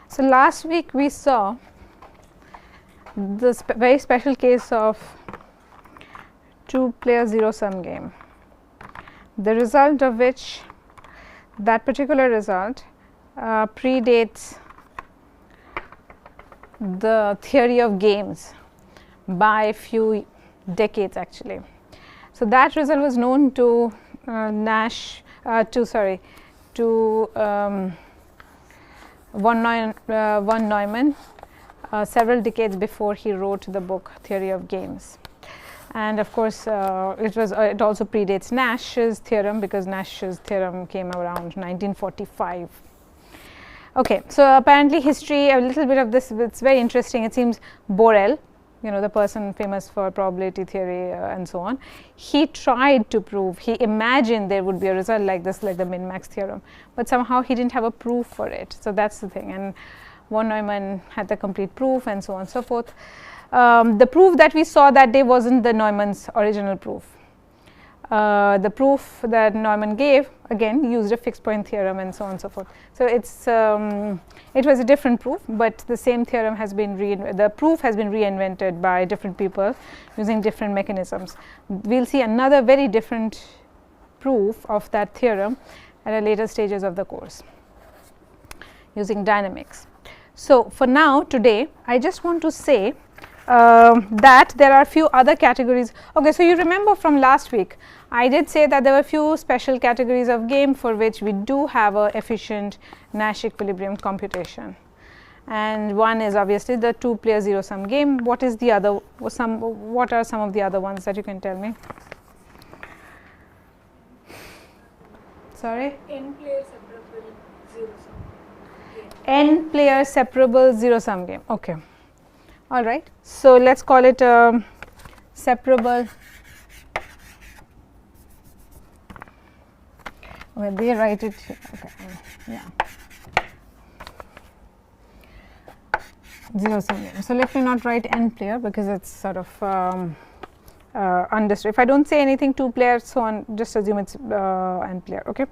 So last week we saw this very special case of two-player zero-sum game, the result of which, that particular result predates the theory of games by a few decades actually. So that result was known to von Neumann several decades before he wrote the book Theory of Games. And of course, it also predates Nash's theorem, because Nash's theorem came around 1945. Okay, so apparently history, a little bit of this, it's very interesting. It seems Borel, you know, the person famous for probability theory and so on, he tried to prove, he imagined there would be a result like this, like the min-max theorem, but somehow he didn't have a proof for it. So that's the thing, and von Neumann had the complete proof and so on and so forth. The proof that we saw that day wasn't the Neumann's original proof. The proof that Neumann gave again used a fixed point theorem and so on and so forth. So it's it was a different proof, but the same theorem has been the proof has been reinvented by different people using different mechanisms. We'll see another very different proof of that theorem at a later stages of the course using dynamics. So for now today I just want to say that there are a few other categories. Okay, so you remember from last week I did say that there were a few special categories of game for which we do have a efficient Nash equilibrium computation, and one is obviously the two-player zero-sum game. What is the other? What are some of the other ones that you can tell me? Sorry? N-player separable zero-sum game. N-player separable zero-sum game. Okay. All right. So let's call it separable. Okay, they write it here. Okay, yeah. Zero-sum game. So let me not write n-player because it's sort of understood. If I don't say anything two-player, so on, just assume it's n-player. Okay.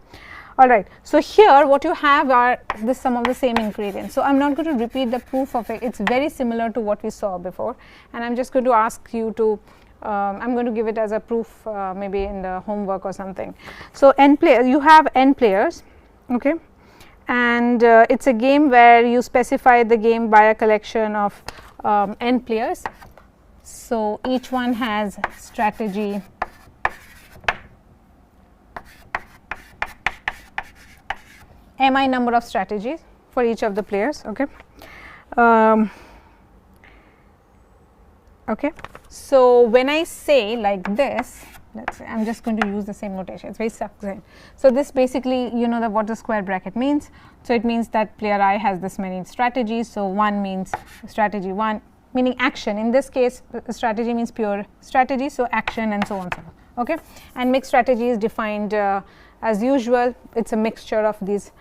All right. So here, what you have are some of the same ingredients. So I'm not going to repeat the proof of it. It's very similar to what we saw before, and I'm just going to ask you to. I'm going to give it as a proof, maybe in the homework or something. So you have n players, okay, and it's a game where you specify the game by a collection of n players. So each one has strategy mi number of strategies for each of the players. Okay. Okay. So when I say like this, let's say I'm just going to use the same notation. It's very succinct. So this basically, you know what the square bracket means. So it means that player I has this many strategies. So 1 means strategy 1, meaning action. In this case, strategy means pure strategy. So action and so on. So on. Okay. And mixed strategy is defined as usual. It's a mixture of these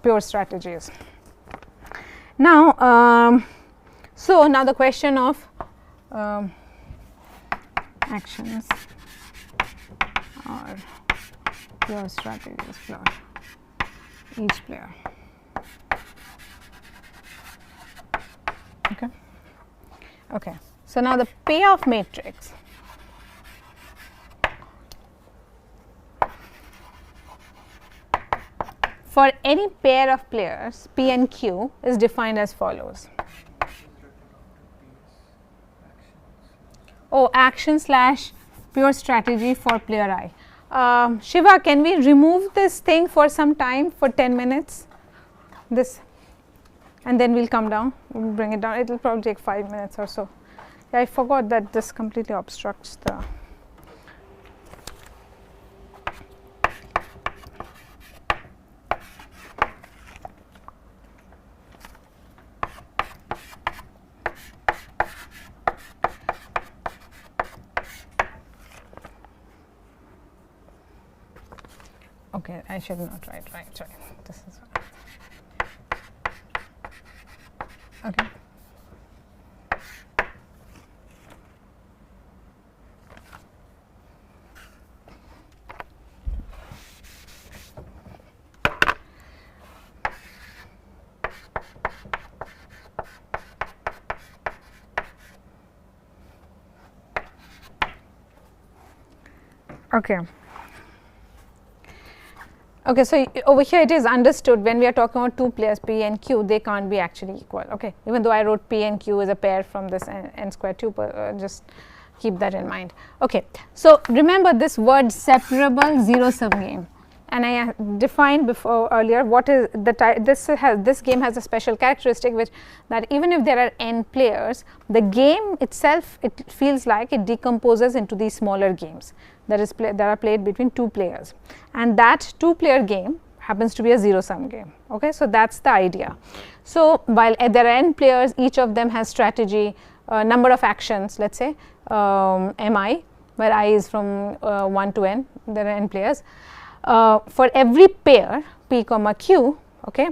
pure strategies. Now, so now the question of actions or pure strategies for each player. Okay. Okay. So now the payoff matrix. For any pair of players, P and Q is defined as follows. Oh, action / pure strategy for player I. Shiva, can we remove this thing for some time, for 10 minutes? This, and then we'll come down, we'll bring it down. It will probably take 5 minutes or so. Yeah, I forgot that this completely obstructs the. Okay, I should not write, right, sorry, this is okay. Okay. Okay, so over here it is understood when we are talking about two players P and Q, they can't be actually equal. Okay, even though I wrote P and Q as a pair from this n square tuple, just keep that in mind. Okay, so remember this word separable zero sum game, and I defined before earlier what is the type. This game has a special characteristic, which that even if there are n players, the game itself, it feels like it decomposes into these smaller games that are played between two players, and that two player game happens to be a zero sum game. Okay, so that's the idea. So while there are n players, each of them has strategy, number of actions, let's say mi, where I is from 1 to n, there are n players. For every pair P comma Q, okay,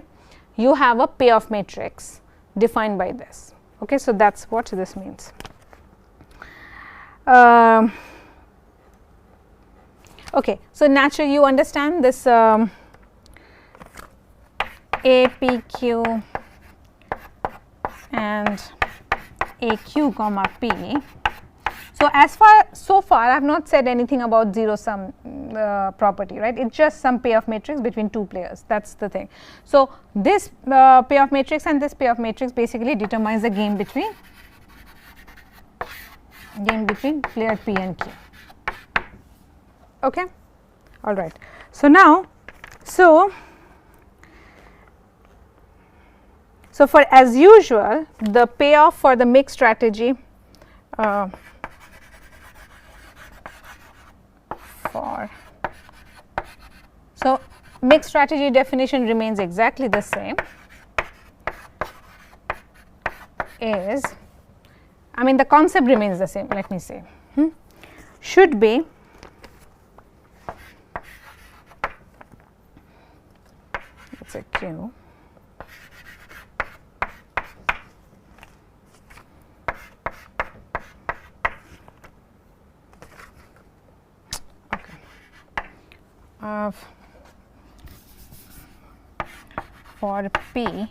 you have a payoff matrix defined by this. Okay, so that's what this means. Okay, so naturally you understand this A P Q and A Q comma P. So so far I have not said anything about zero sum property, right? It's just some payoff matrix between two players. That's the thing. So this payoff matrix and this payoff matrix basically determines the game between player P and Q. Okay, all right. So now, so for as usual, the payoff for the mixed strategy so mixed strategy definition remains exactly the same. Is, I mean the concept remains the same, let me say, should be let's say Q for P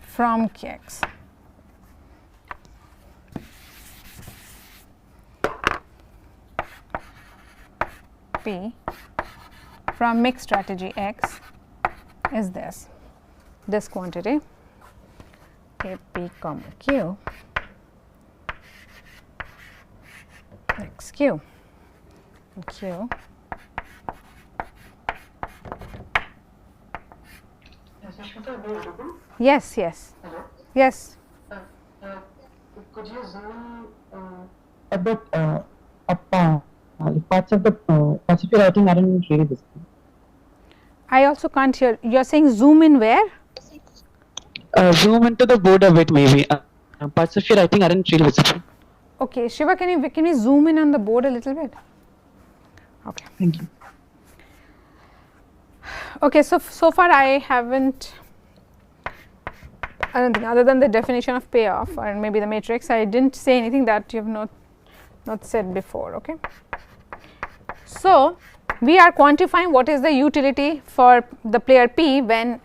from Qx. P from mixed strategy X is this quantity A P comma Q X Q and Q. Yes, yes. Hello? Yes. Could you zoom a bit up parts of your writing aren't really visible. I also can't hear. You're saying zoom in where? Zoom into the board a bit maybe. Parts of your writing aren't really visible. Okay, Shiva, can you zoom in on the board a little bit? Okay. Thank you. Okay, so far I don't think, other than the definition of payoff or maybe the matrix, I didn't say anything that you have not said before. Okay. So we are quantifying what is the utility for the player P when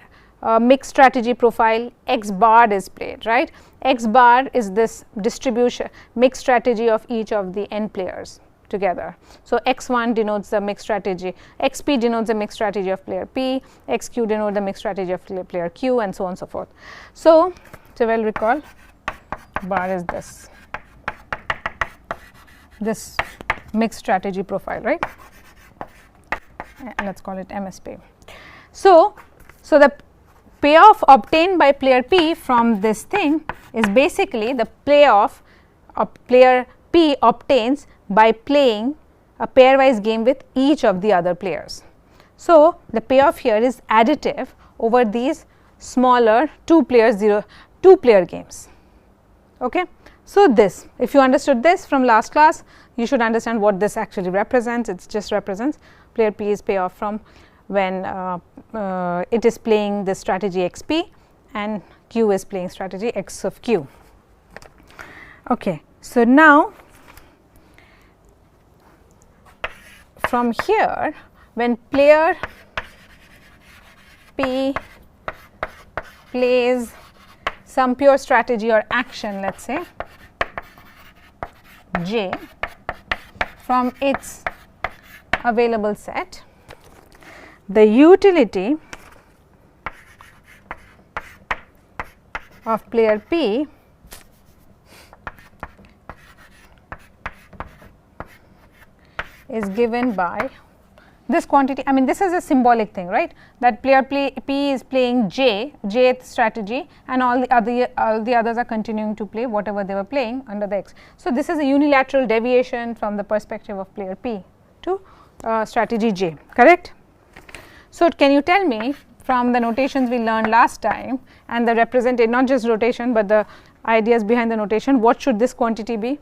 mixed strategy profile X bar is played, right? X bar is this distribution mixed strategy of each of the n players together. So x1 denotes the mixed strategy, xp denotes the mixed strategy of player P, xq denotes the mixed strategy of player Q, and so on and so forth. So well recall, bar is this mixed strategy profile, right? Let's call it MSP. So the payoff obtained by player P from this thing is basically the payoff player P obtains by playing a pairwise game with each of the other players. So the payoff here is additive over these smaller two player games. Okay. So this, if you understood this from last class, you should understand what this actually represents. It just represents player P is payoff from when it is playing the strategy xp and Q is playing strategy x of Q. Okay. So now from here, when player P plays some pure strategy or action, let's say J, from its available set, the utility of player P is given by this quantity. I mean, this is a symbolic thing, right, that player P is playing jth strategy, and all the others are continuing to play whatever they were playing under the X. So, this is a unilateral deviation from the perspective of player P to strategy J, correct. So, can you tell me from the notations we learned last time and the represented, not just rotation, but the ideas behind the notation, what should this quantity be?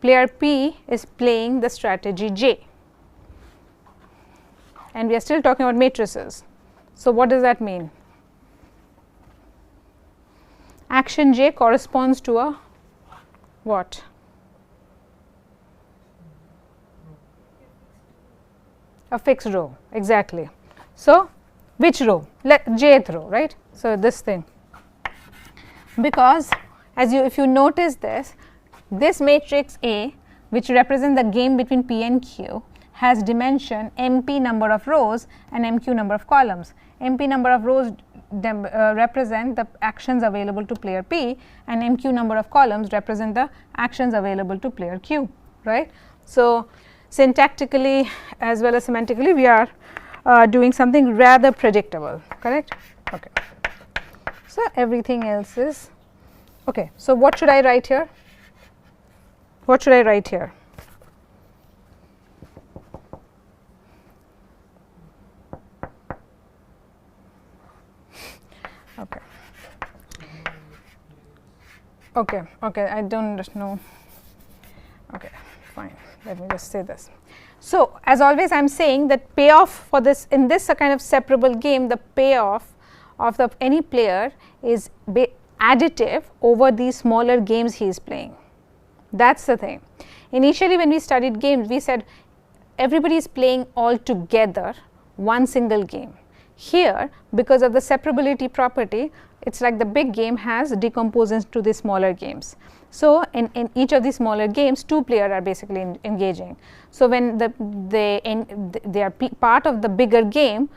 Player P is playing the strategy J, and we are still talking about matrices. So, what does that mean? Action J corresponds to a what? A fixed row, exactly. So, which row? Jth row, right. So, this thing, because as you, if you notice this matrix A, which represents the game between P and Q, has dimension MP number of rows and MQ number of columns. MP number of rows represent the actions available to player P, and MQ number of columns represent the actions available to player Q, right. So, syntactically as well as semantically, we are doing something rather predictable, correct. Okay. So, everything else is okay. So, what should I write here? What should I write here? Okay. Okay, okay, I don't know. Okay, fine. Let me just say this. So, as always, I am saying that payoff for this, in this kind of separable game, the payoff of any player is additive over these smaller games he is playing. That is the thing. Initially, when we studied games, we said everybody is playing all together one single game. Here, because of the separability property, it is like the big game has decomposed into the smaller games. So, in each of these smaller games, two players are basically engaging. So, when they are part of the bigger game,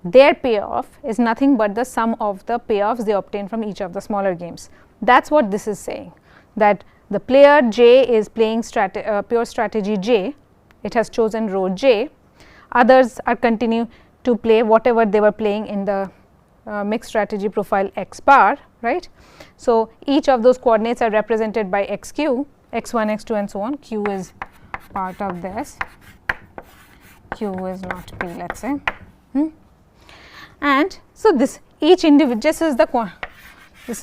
their payoff is nothing but the sum of the payoffs they obtain from each of the smaller games. That is what this is saying, that the player J is playing pure strategy J, it has chosen row J, others are continuing to play whatever they were playing in the mixed strategy profile X bar, right. So, each of those coordinates are represented by XQ, X1, X2 and so on. Q is part of this, Q is not P, let us say. And so, this each individual, this is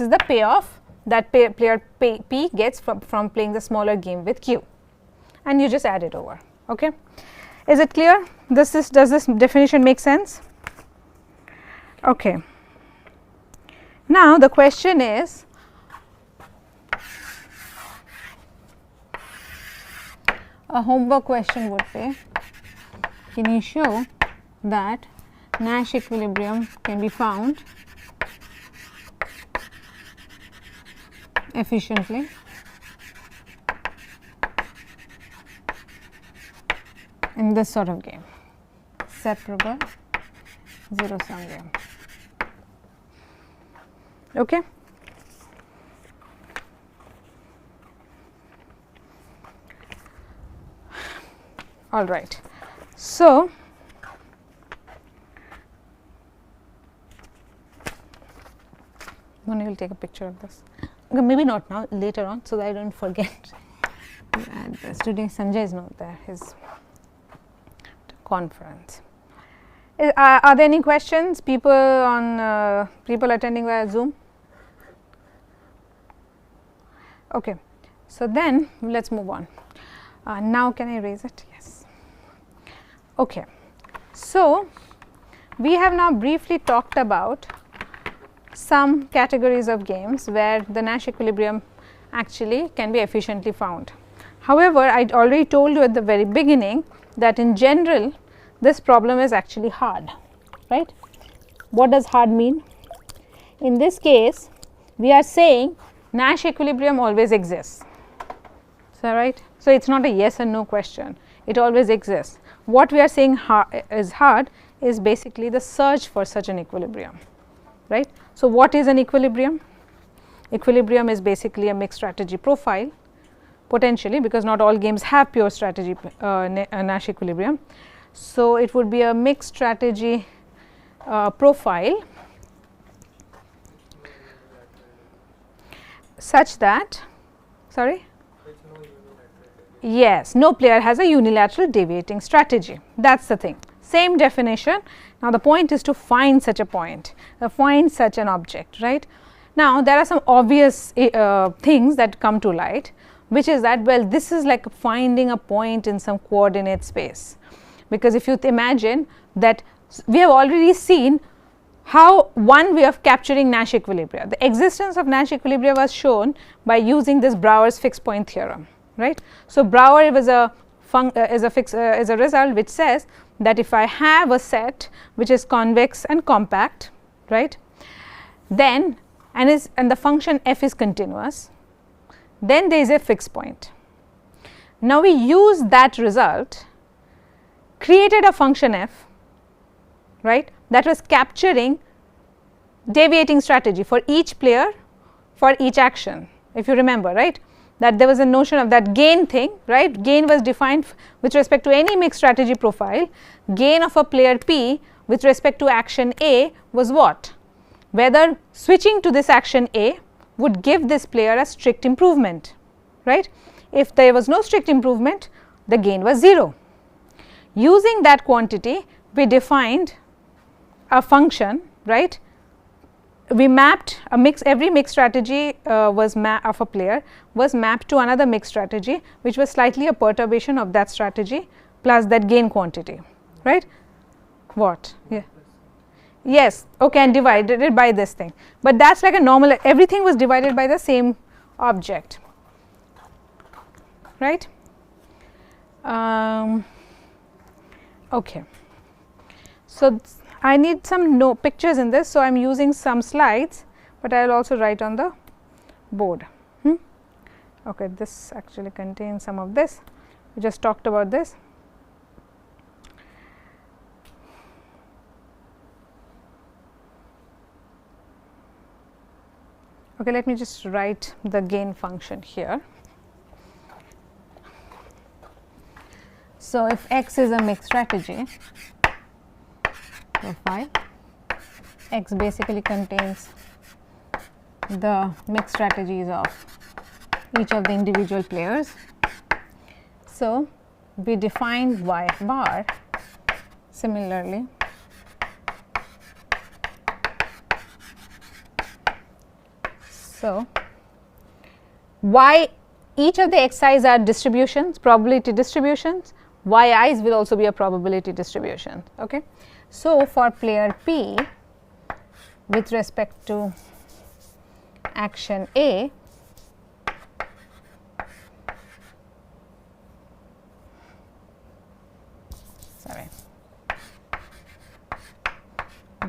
the payoff that player P gets from playing the smaller game with Q, and you just add it over. Okay. Is it clear? Does this definition make sense? Okay. Now, the question is, a homework question would be, can you show that Nash equilibrium can be found efficiently in this sort of game, separable zero sum game. Okay. All right. So, Moni will take a picture of this. Okay, maybe not now, later on, so that I don't forget. And today Sanjay is not there, his conference. Are there any questions? People attending via Zoom? Okay. So, then let us move on. Now, can I raise it? Yes. Okay. So, we have now briefly talked about some categories of games where the Nash equilibrium actually can be efficiently found. However, I already told you at the very beginning that in general this problem is actually hard, right. What does hard mean? In this case, we are saying Nash equilibrium always exists. Is that right? So, it is not a yes and no question. it always exists. What we are saying is hard is basically the search for such an equilibrium, right. So, what is an equilibrium? Equilibrium is basically a mixed strategy profile potentially, because not all games have pure strategy Nash equilibrium. So, it would be a mixed strategy profile such that, sorry, yes, no player has a unilateral deviating strategy, that is the thing, same definition. Now, the point is to find such a point, find such an object, right. Now, there are some obvious things that come to light, which is that, well, this is like finding a point in some coordinate space, because if you imagine that we have already seen how one way of capturing Nash equilibria, the existence of Nash equilibria was shown by using this Brouwer's fixed point theorem, right. So, Brouwer was is a result which says that if I have a set which is convex and compact, right, then and the function f is continuous, then there is a fixed point. Now, we use that result, created a function f, right, that was capturing deviating strategy for each player for each action, if you remember, right, that there was a notion of that gain thing, right. Gain was defined with respect to any mixed strategy profile. Gain of a player P with respect to action A was what? Whether switching to this action A would give this player a strict improvement, right. If there was no strict improvement, the gain was 0. Using that quantity, we defined a function, right. We mapped a every mixed strategy was of a player was mapped to another mixed strategy, which was slightly a perturbation of that strategy plus that gain quantity, right. What? Yeah. Yes, okay, and divided it by this thing, but that is like a normal, everything was divided by the same object, right. Okay. So, I need some pictures in this, so I am using some slides, but I will also write on the board. Okay, this actually contains some of this, we just talked about this. Okay, let me just write the gain function here. So, if x is a mixed strategy profile, x basically contains the mixed strategies of each of the individual players. So, we define y bar similarly. So, y, each of the xi's are distributions, probability distributions, yi's will also be a probability distribution. Okay. So, for player P with respect to action A,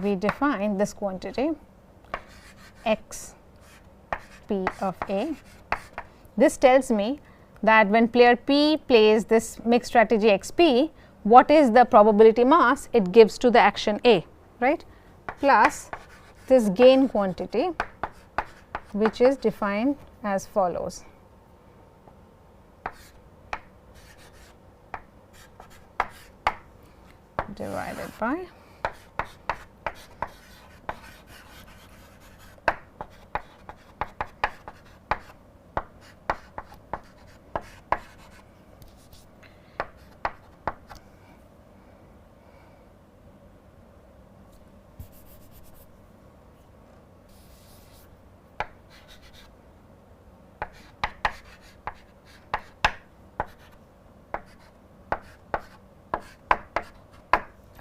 we define this quantity x P of A. This tells me that when player P plays this mixed strategy x P, what is the probability mass it gives to the action A, right, plus this gain quantity, which is defined as follows. Divided by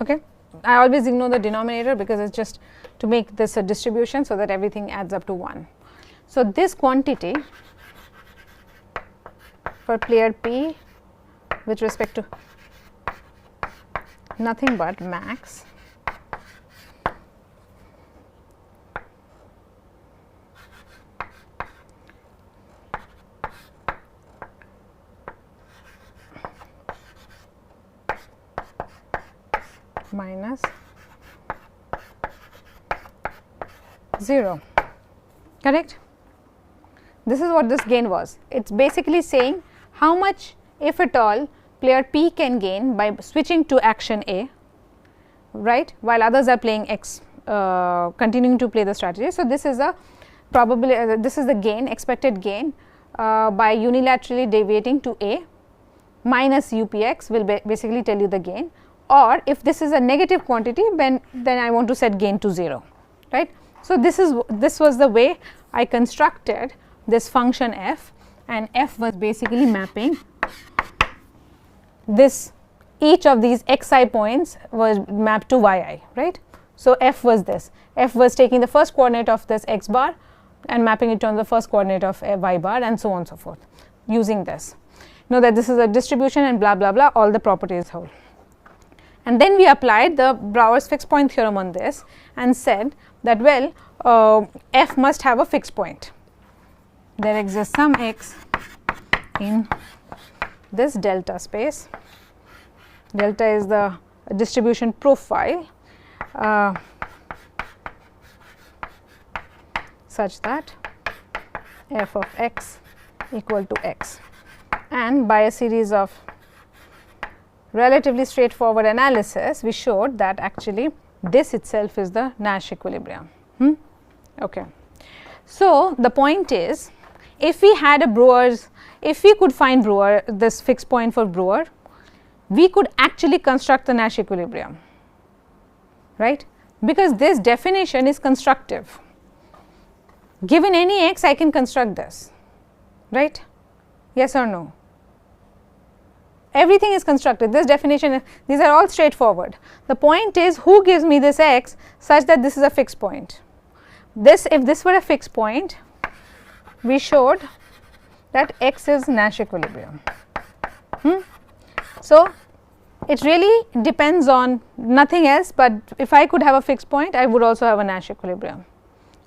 okay. I always ignore the denominator because it is just to make this a distribution so that everything adds up to 1. So, this quantity for player P with respect to nothing but max minus 0, correct. This is what this gain was. It is basically saying how much, if at all, player P can gain by switching to action A, right, while others are playing X, continuing to play the strategy. So, this is a probably this is the gain, expected gain by unilaterally deviating to A minus UPX will basically tell you the gain, or if this is a negative quantity, then I want to set gain to 0, right. So, this was the way I constructed this function f, and f was basically mapping this, each of these xi points was mapped to yi, right. So, f was this, f was taking the first coordinate of this x bar and mapping it on the first coordinate of y bar, and so on and so forth, using this. Know that this is a distribution and blah blah blah, all the properties hold. And then we applied the Brouwer's fixed point theorem on this and said that, well, f must have a fixed point. There exists some x in this delta space. Delta is the distribution profile such that f of x equal to x, and by a series of relatively straightforward analysis, we showed that actually this itself is the Nash equilibrium. Okay. So, the point is, if we had a Brouwer's, if we could find Brouwer, this fixed point for Brouwer, we could actually construct the Nash equilibrium, right, because this definition is constructive. Given any x, I can construct this, right, yes or no? Everything is constructed, this definition, these are all straightforward. The point is, who gives me this x such that this is a fixed point? This, if this were a fixed point, we showed that x is Nash equilibrium. So, it really depends on nothing else, but if I could have a fixed point, I would also have a Nash equilibrium.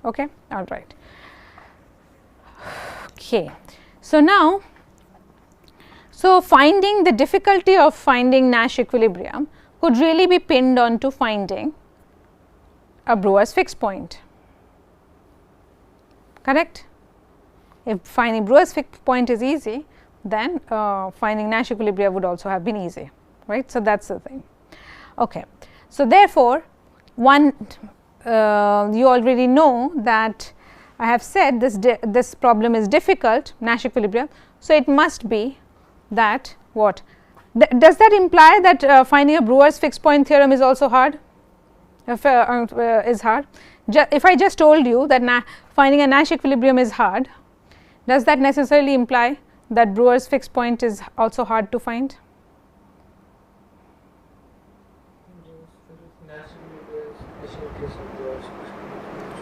Okay, all right. Okay. So, now, so finding the difficulty of finding Nash equilibrium could really be pinned on to finding a Brouwer's fixed point, correct. If finding Brouwer's fixed point is easy, then finding Nash equilibria would also have been easy, right. So, that is the thing. Okay. So, therefore, one you already know that I have said this problem is difficult, Nash equilibrium. So, it must be that what? Does that imply that finding a Brouwer's fixed point theorem is also hard? Is hard? If I just told you that finding a Nash equilibrium is hard, does that necessarily imply that Brouwer's fixed point is also hard to find?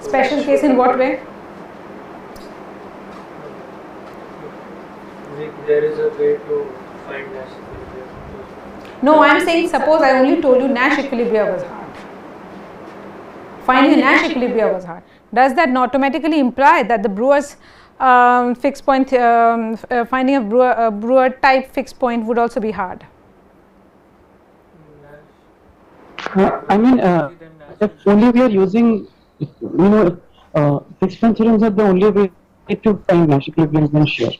Special case in what way? There is a way to find Nash equilibrium. No, I am saying suppose I only told you Nash equilibria was hard. Finding a Nash equilibria was hard. Does that automatically imply that the Brouwer's fixed point, finding a Brouwer type fixed point would also be hard? I mean, if only we are using, fixed point theorems are the only way to find Nash equilibrium, then sure.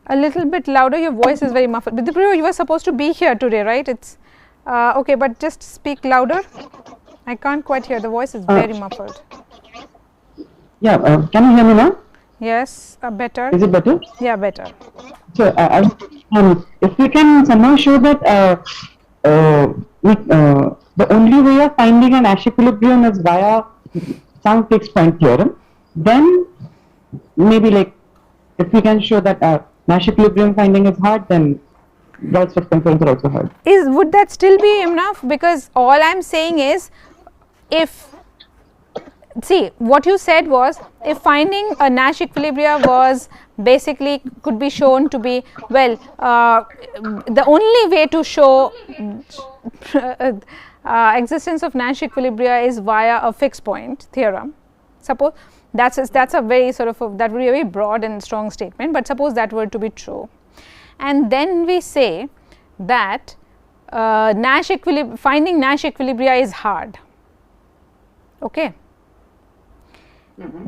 A little bit louder, your voice is very muffled. Vidya, you were supposed to be here today, right? It's okay, but just speak louder. I can't quite hear, the voice is very muffled. Yeah, can you hear me now? Yes, better. Is it better? Yeah, better. So, if we can somehow show that the only way of finding a Nash equilibrium is via some fixed point theorem, then maybe like if we can show that Nash equilibrium finding is hard, then Brouwer's fixed point theorems are also hard. Would that still be enough? Because all I am saying is, if see what you said was, if finding a Nash equilibria was basically could be shown to be, well, the only way to show existence of Nash equilibria is via a fixed point theorem. Suppose that's a very sort of that would be a very broad and strong statement, but suppose that were to be true, and then we say that finding Nash equilibria is hard. Okay.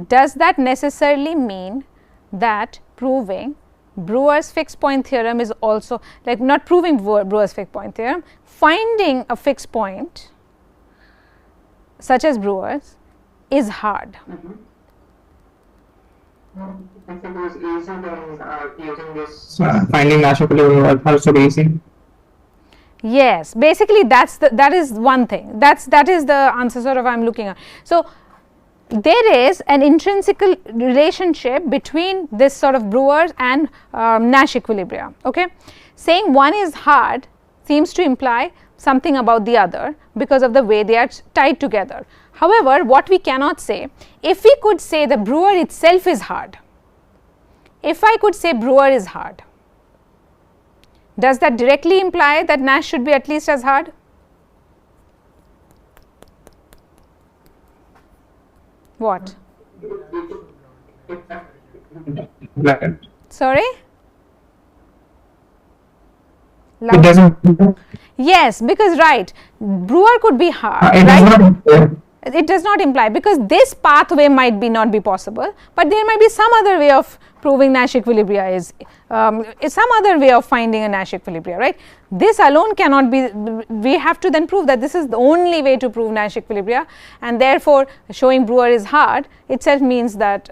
Does that necessarily mean that proving Brewer's fixed point theorem is also, like, not proving Brewer's fixed point theorem, finding a fixed point such as Brewer's is hard? If it was easy, then using this finding Nash equilibrium would also be easy. Yes, basically that is one thing. That is the answer sort of I am looking at. So there is an intrinsic relationship between this sort of Brewer's and Nash equilibria. Okay, saying one is hard seems to imply something about the other because of the way they are tied together. However, what we cannot say, if we could say the Brewer itself is hard, if I could say Brewer is hard, does that directly imply that Nash should be at least as hard? What? Sorry? It doesn't. Yes, because right, Brewer could be hard, It right? does not. It does not imply, because this pathway might not be possible, but there might be some other way of proving Nash equilibria is some other way of finding a Nash equilibria, right? This alone cannot be, we have to then prove that this is the only way to prove Nash equilibria, and therefore showing Brewer is hard itself means that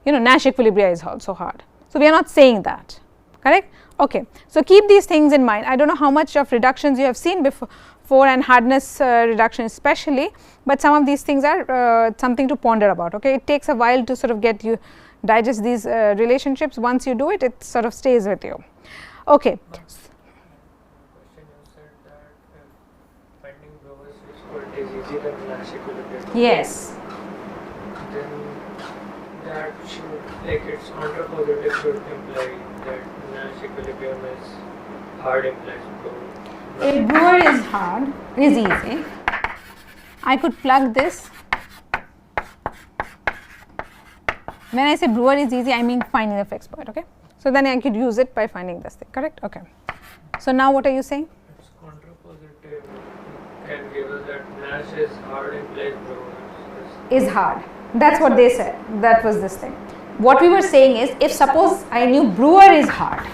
Nash equilibria is also hard. So we are not saying that, correct? Okay, so keep these things in mind. I don't know how much of reductions you have seen before and hardness reduction especially, but some of these things are something to ponder about. Okay, it takes a while to sort of get you digest these relationships. Once you do it, it sort of stays with you. Okay. Question, you said that finding Brewer's fixed point is easier than Nash equilibrium. Yes. Then that should, like, its contrapositive should imply that Nash equilibrium is hard implies Brewer. If Brewer is hard, is easy, I could plug this. When I say Brewer is easy, I mean finding the fixed point. Okay, so then I could use it by finding this thing. Correct? Okay. So now what are you saying? Its contrapositive can give us that Nash is hard implies Brewer Is hard. That's what they said. That was this thing. What we were saying is, if suppose I knew Brewer is hard,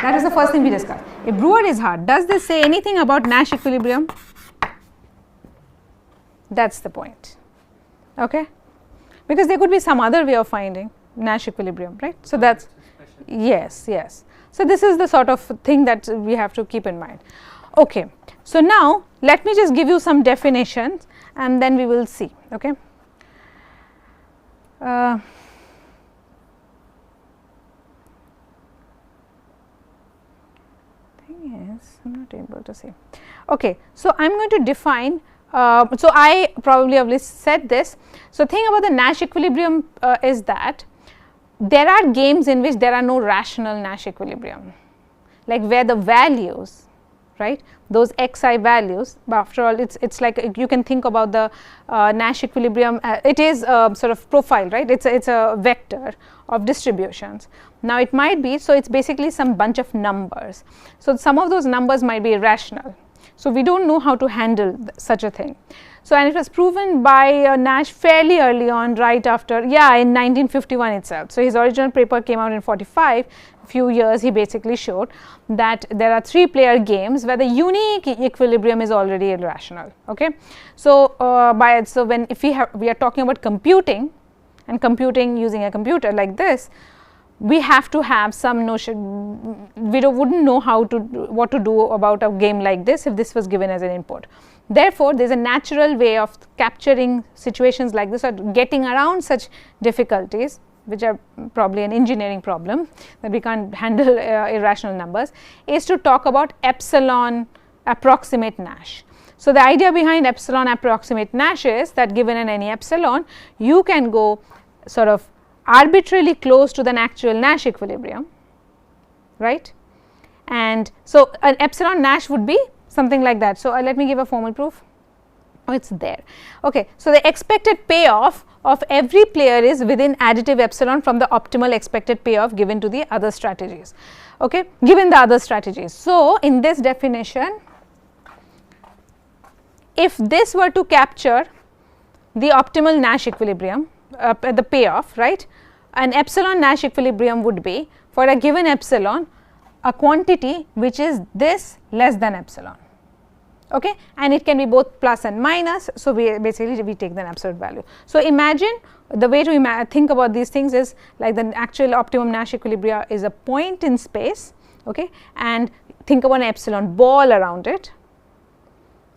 that is the first thing we discussed. If Brewer is hard, does this say anything about Nash equilibrium? That's the point. Okay, because there could be some other way of finding Nash equilibrium, right? So that's, yes. So this is the sort of thing that we have to keep in mind. Okay, so now let me just give you some definitions and then we will see. Okay. Thing is, I'm not able to see. Okay, so I'm going to define. So I probably have said this. So thing about the Nash equilibrium is that there are games in which there are no rational Nash equilibrium, like where the values, right, those xi values, after all it's like you can think about the Nash equilibrium, it is sort of profile, right, it's a vector of distributions. Now it might be, so it's basically some bunch of numbers, so some of those numbers might be irrational. So we don't know how to handle such a thing. So and it was proven by Nash fairly early on, right after, in 1951 itself. So his original paper came out in 45. Few years he basically showed that there are 3-player games where the unique equilibrium is already irrational. Okay, so if we are talking about computing, and computing using a computer like this, we have to have some notion. We wouldn't know what to do about a game like this if this was given as an input. Therefore, there is a natural way of capturing situations like this or getting around such difficulties, which are probably an engineering problem that we can't handle irrational numbers, is to talk about epsilon approximate Nash. So the idea behind epsilon approximate Nash is that given an any epsilon, you can go sort of arbitrarily close to the actual Nash equilibrium, right? And so an epsilon Nash would be something like that. So let me give a formal proof. Oh, it's there. Okay, so the expected payoff of every player is within additive epsilon from the optimal expected payoff given to the other strategies. okay, given the other strategies. So, in this definition, if this were to capture the optimal Nash equilibrium, the payoff, right, an epsilon Nash equilibrium would be for a given epsilon a quantity which is this less than epsilon, okay, and it can be both plus and minus. So, we basically we take the absolute value. So, imagine the way to think about these things is like the actual optimum Nash equilibrium is a point in space, okay, and think about an epsilon ball around it,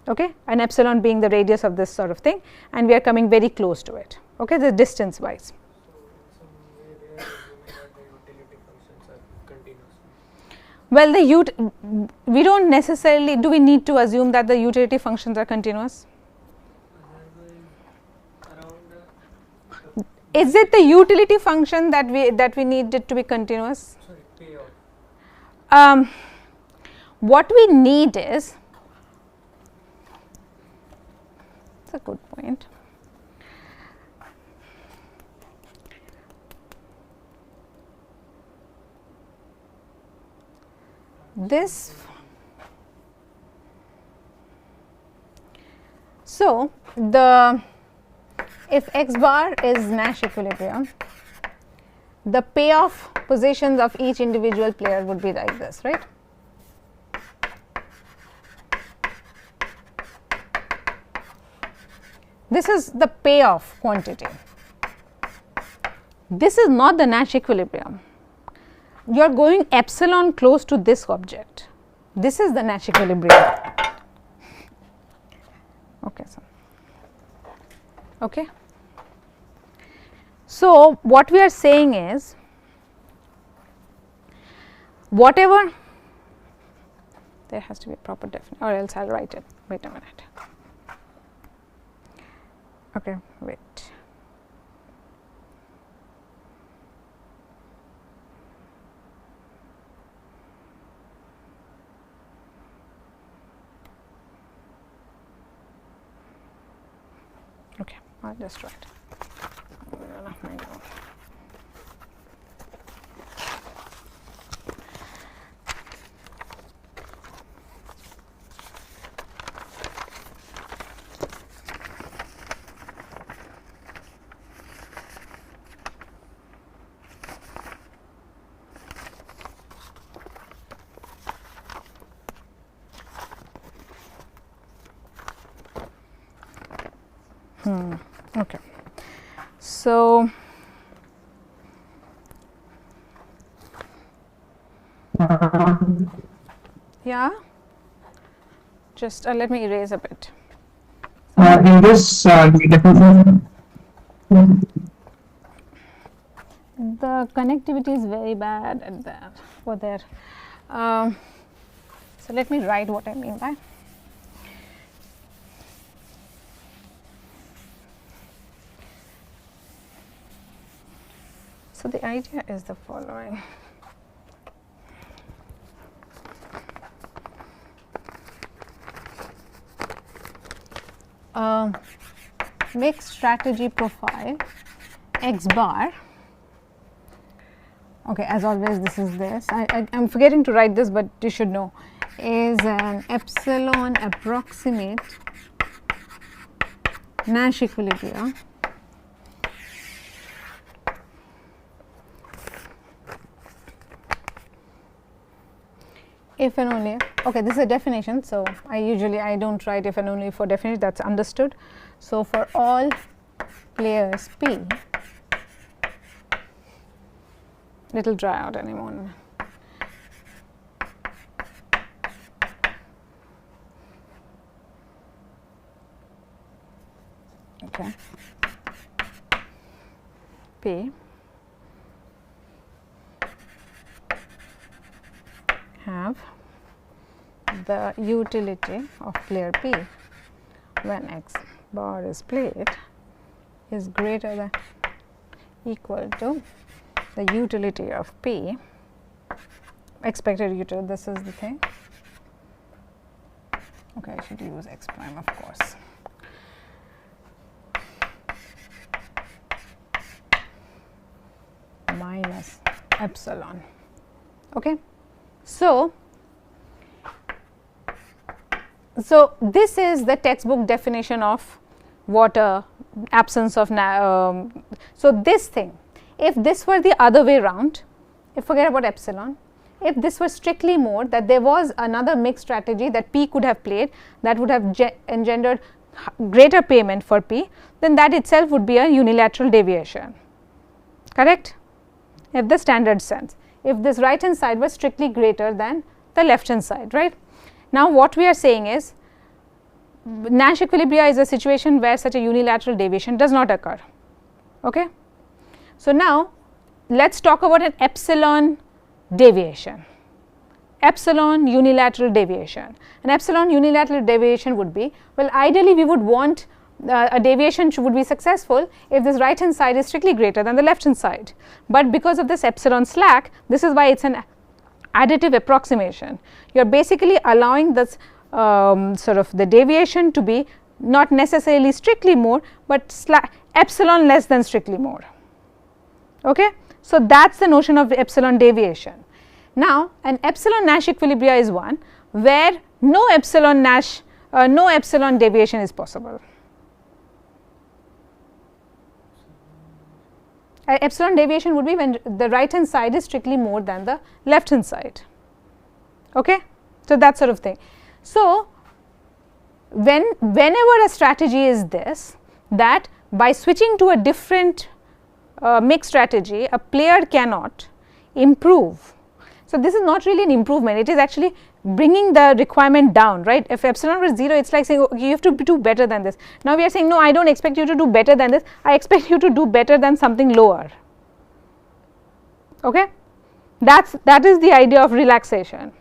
okay, an epsilon being the radius of this sort of thing, and we are coming very close to it, okay, the distance wise. So in some way we are assuming that the utility functions are continuous. Well, we don't necessarily, do we need to assume that the utility functions are continuous? Is it the utility function that we need it to be continuous? Sorry, payoff. What we need is, that's a good point. This, so if x bar is Nash equilibrium, the payoff positions of each individual player would be like this, right? This is the payoff quantity. This is not the Nash equilibrium. You are going epsilon close to this object. This is the Nash equilibrium. Okay, okay. So, what we are saying is, whatever, there has to be a proper definition, or else I will write it. Wait a minute. Okay, wait. Okay, I'll just write. Okay. So, yeah, just let me erase a bit. In this definition, The connectivity is very bad at that for there. So, let me write what I mean by. So, the idea is the following. Mixed strategy profile x bar. Okay, as always, this is this. I'm forgetting to write this, but you should know, is an epsilon approximate Nash equilibrium if and only, okay, this is a definition. So, I don't write if and only for definition, that is understood. So, for all players P, it will dry out any moment. Okay. P have the utility of player P when x bar is played is greater than equal to the utility of P, expected utility, this is the thing. Okay, I should use x prime, of course. Minus epsilon. Okay. So this is the textbook definition of what absence of so this thing, if this were the other way round, if forget about epsilon, if this were strictly more, that there was another mixed strategy that P could have played that would have engendered greater payment for P, then that itself would be a unilateral deviation, correct, if the standard sense, if this right hand side was strictly greater than the left hand side, right. Now what we are saying is Nash equilibria is a situation where such a unilateral deviation does not occur, okay. So now let us talk about an epsilon deviation, epsilon unilateral deviation. An epsilon unilateral deviation would be, well, ideally we would want a deviation would be successful if this right hand side is strictly greater than the left hand side, but because of this epsilon slack, this is why it is an additive approximation. You are basically allowing this sort of the deviation to be not necessarily strictly more, but epsilon less than strictly more, okay. So that is the notion of the epsilon deviation. Now an epsilon Nash equilibria is one where no epsilon deviation is possible. Epsilon deviation would be when the right hand side is strictly more than the left hand side, okay. So that sort of thing. So whenever a strategy is this, that by switching to a different mixed strategy a player cannot improve. So this is not really an improvement, it is actually bringing the requirement down, right. If epsilon was 0, it is like saying, oh, you have to do better than this. Now we are saying, no, I do not expect you to do better than this, I expect you to do better than something lower, okay. That is the idea of relaxation.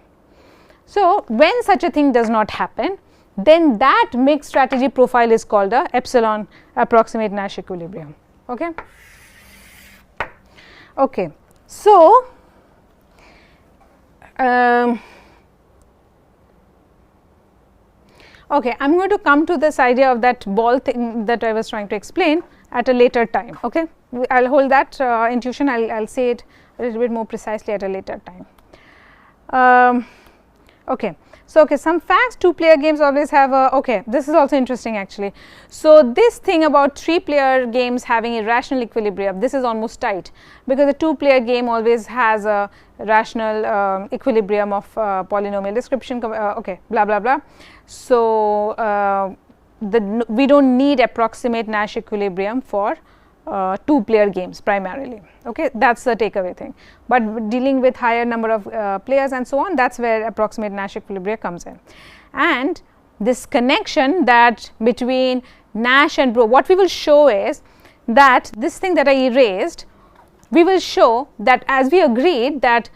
So when such a thing does not happen, then that mixed strategy profile is called a epsilon approximate Nash equilibrium, okay. Okay. So okay, I am going to come to this idea of that ball thing that I was trying to explain at a later time, okay. I will hold that intuition, I will say it a little bit more precisely at a later time. Okay. So, okay, some facts, 2-player games always have a, okay, this is also interesting actually. So, this thing about 3-player games having irrational equilibrium, this is almost tight, because a 2-player game always has a rational equilibrium of polynomial description, okay, blah blah blah. So, we do not need approximate Nash equilibrium for 2-player games primarily, okay, that is the takeaway thing, but dealing with higher number of players and so on, that is where approximate Nash equilibrium comes in. And this connection that between Nash and Brewer, what we will show is that this thing that I erased, we will show that as we agreed that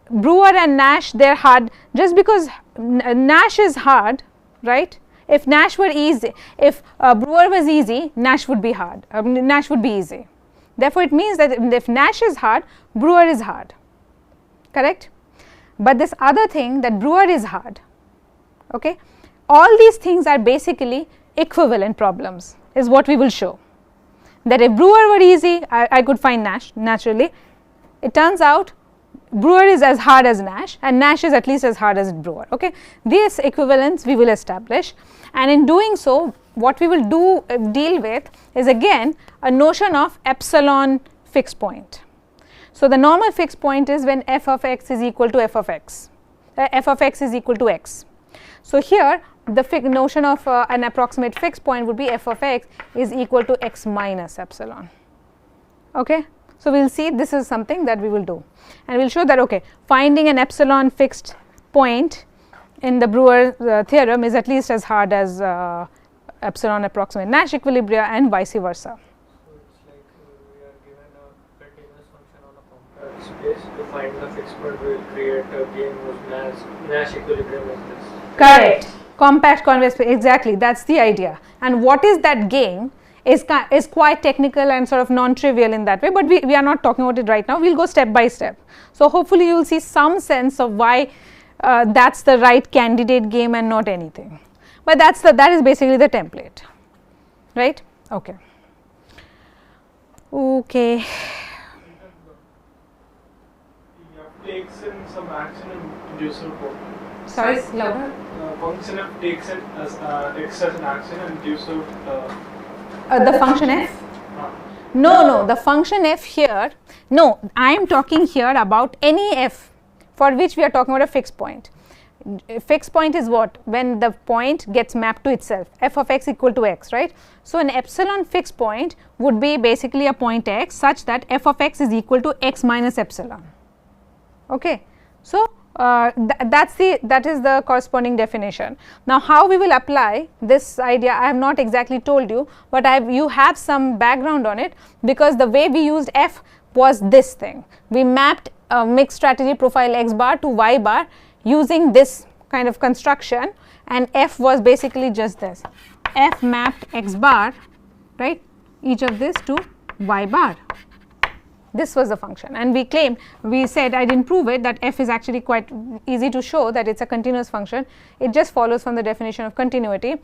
Brewer and Nash, they are hard just because Nash is hard, right. If Nash were easy, if Brewer was easy, Nash would be hard, Nash would be easy. Therefore, it means that if Nash is hard, Brewer is hard, correct. But this other thing that Brewer is hard, okay, all these things are basically equivalent problems is what we will show. That if Brewer were easy, I could find Nash naturally. It turns out Brewer is as hard as Nash and Nash is at least as hard as Brewer, okay. These equivalents we will establish, and in doing so what we will do deal with is again a notion of epsilon fixed point. So, the normal fixed point is when f of x is equal to f of x, f of x is equal to x. So, here the notion of an approximate fixed point would be f of x is equal to x minus epsilon, okay. So, we will see this is something that we will do, and we will show that, okay, finding an epsilon fixed point in the Brewer theorem is at least as hard as epsilon approximate Nash equilibria and vice versa. So it's like we are given a continuous function on a compact space. To find the fixed point, we will create a game whose Nash equilibrium is this. Correct. Compact convex space, exactly, that is the idea. And what is that game is quite technical and sort of non-trivial in that way, but we are not talking about it right now, we will go step by step. So, hopefully you will see some sense of why that is the right candidate game and not anything, but that is basically the template, right. Okay. Okay. takes in some action and induces report. Sorry, louder. Function f takes in as x as an action and induces The function f? No, the function f here, no, I am talking here about any f for which we are talking about a fixed point. Fixed point is what? When the point gets mapped to itself, f of x equal to x, right. So, an epsilon fixed point would be basically a point x such that f of x is equal to x minus epsilon. Okay. So, that is the corresponding definition. Now, how we will apply this idea I have not exactly told you, but you have some background on it, because the way we used f was this thing. We mapped a mixed strategy profile x bar to y bar using this kind of construction, and f was basically just this, f mapped x bar, right, each of this to y bar. This was the function, and we said, I did not prove it, that f is actually quite easy to show that it is a continuous function. It just follows from the definition of continuity.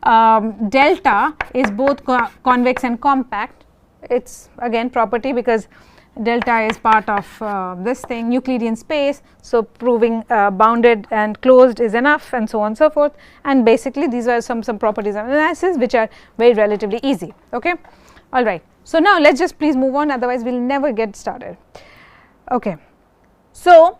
Delta is both convex and compact. It is again property, because delta is part of this thing, Euclidean space. So, proving bounded and closed is enough, and so on and so forth, and basically these are some properties of analysis which are very relatively easy. Okay. All right. So, now let us just please move on, otherwise we will never get started. Okay. So,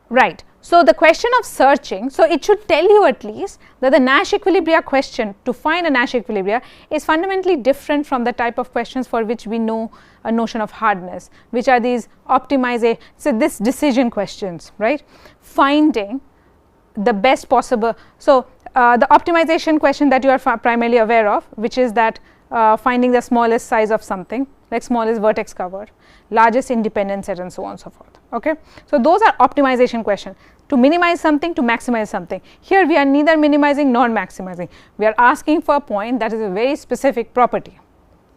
right. So, the question of searching, so it should tell you at least that the Nash equilibria question, to find a Nash equilibria, is fundamentally different from the type of questions for which we know a notion of hardness, which are these optimization, so this decision questions, right, finding the best possible. So, the optimization question that you are primarily aware of, which is that finding the smallest size of something, like smallest vertex cover, largest independent set, and so on and so forth. Okay. So, those are optimization questions, to minimize something, to maximize something. Here we are neither minimizing nor maximizing, we are asking for a point that is a very specific property,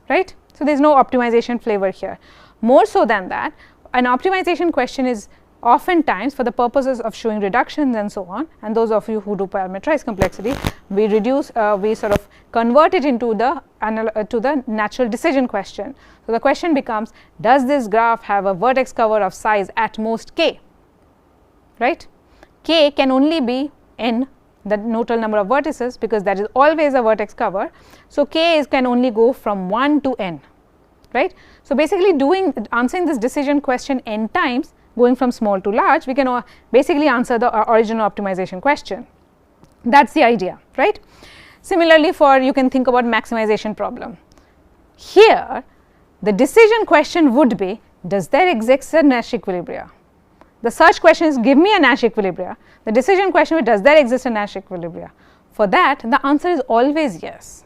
right. So, there is no optimization flavor here. More so than that, an optimization question is oftentimes for the purposes of showing reductions and so on, and those of you who do parameterized complexity, we reduce, we sort of convert it into the natural decision question. So, the question becomes, does this graph have a vertex cover of size at most k, right. K can only be n, the total number of vertices, because that is always a vertex cover. So, k can only go from 1 to n, right. So, basically answering this decision question n times, going from small to large, we can basically answer the original optimization question. That is the idea, right. Similarly, you can think about maximization problem. Here the decision question would be, does there exist a Nash equilibria? The search question is, give me a Nash equilibria. The decision question is, does there exist a Nash equilibria? For that, the answer is always yes,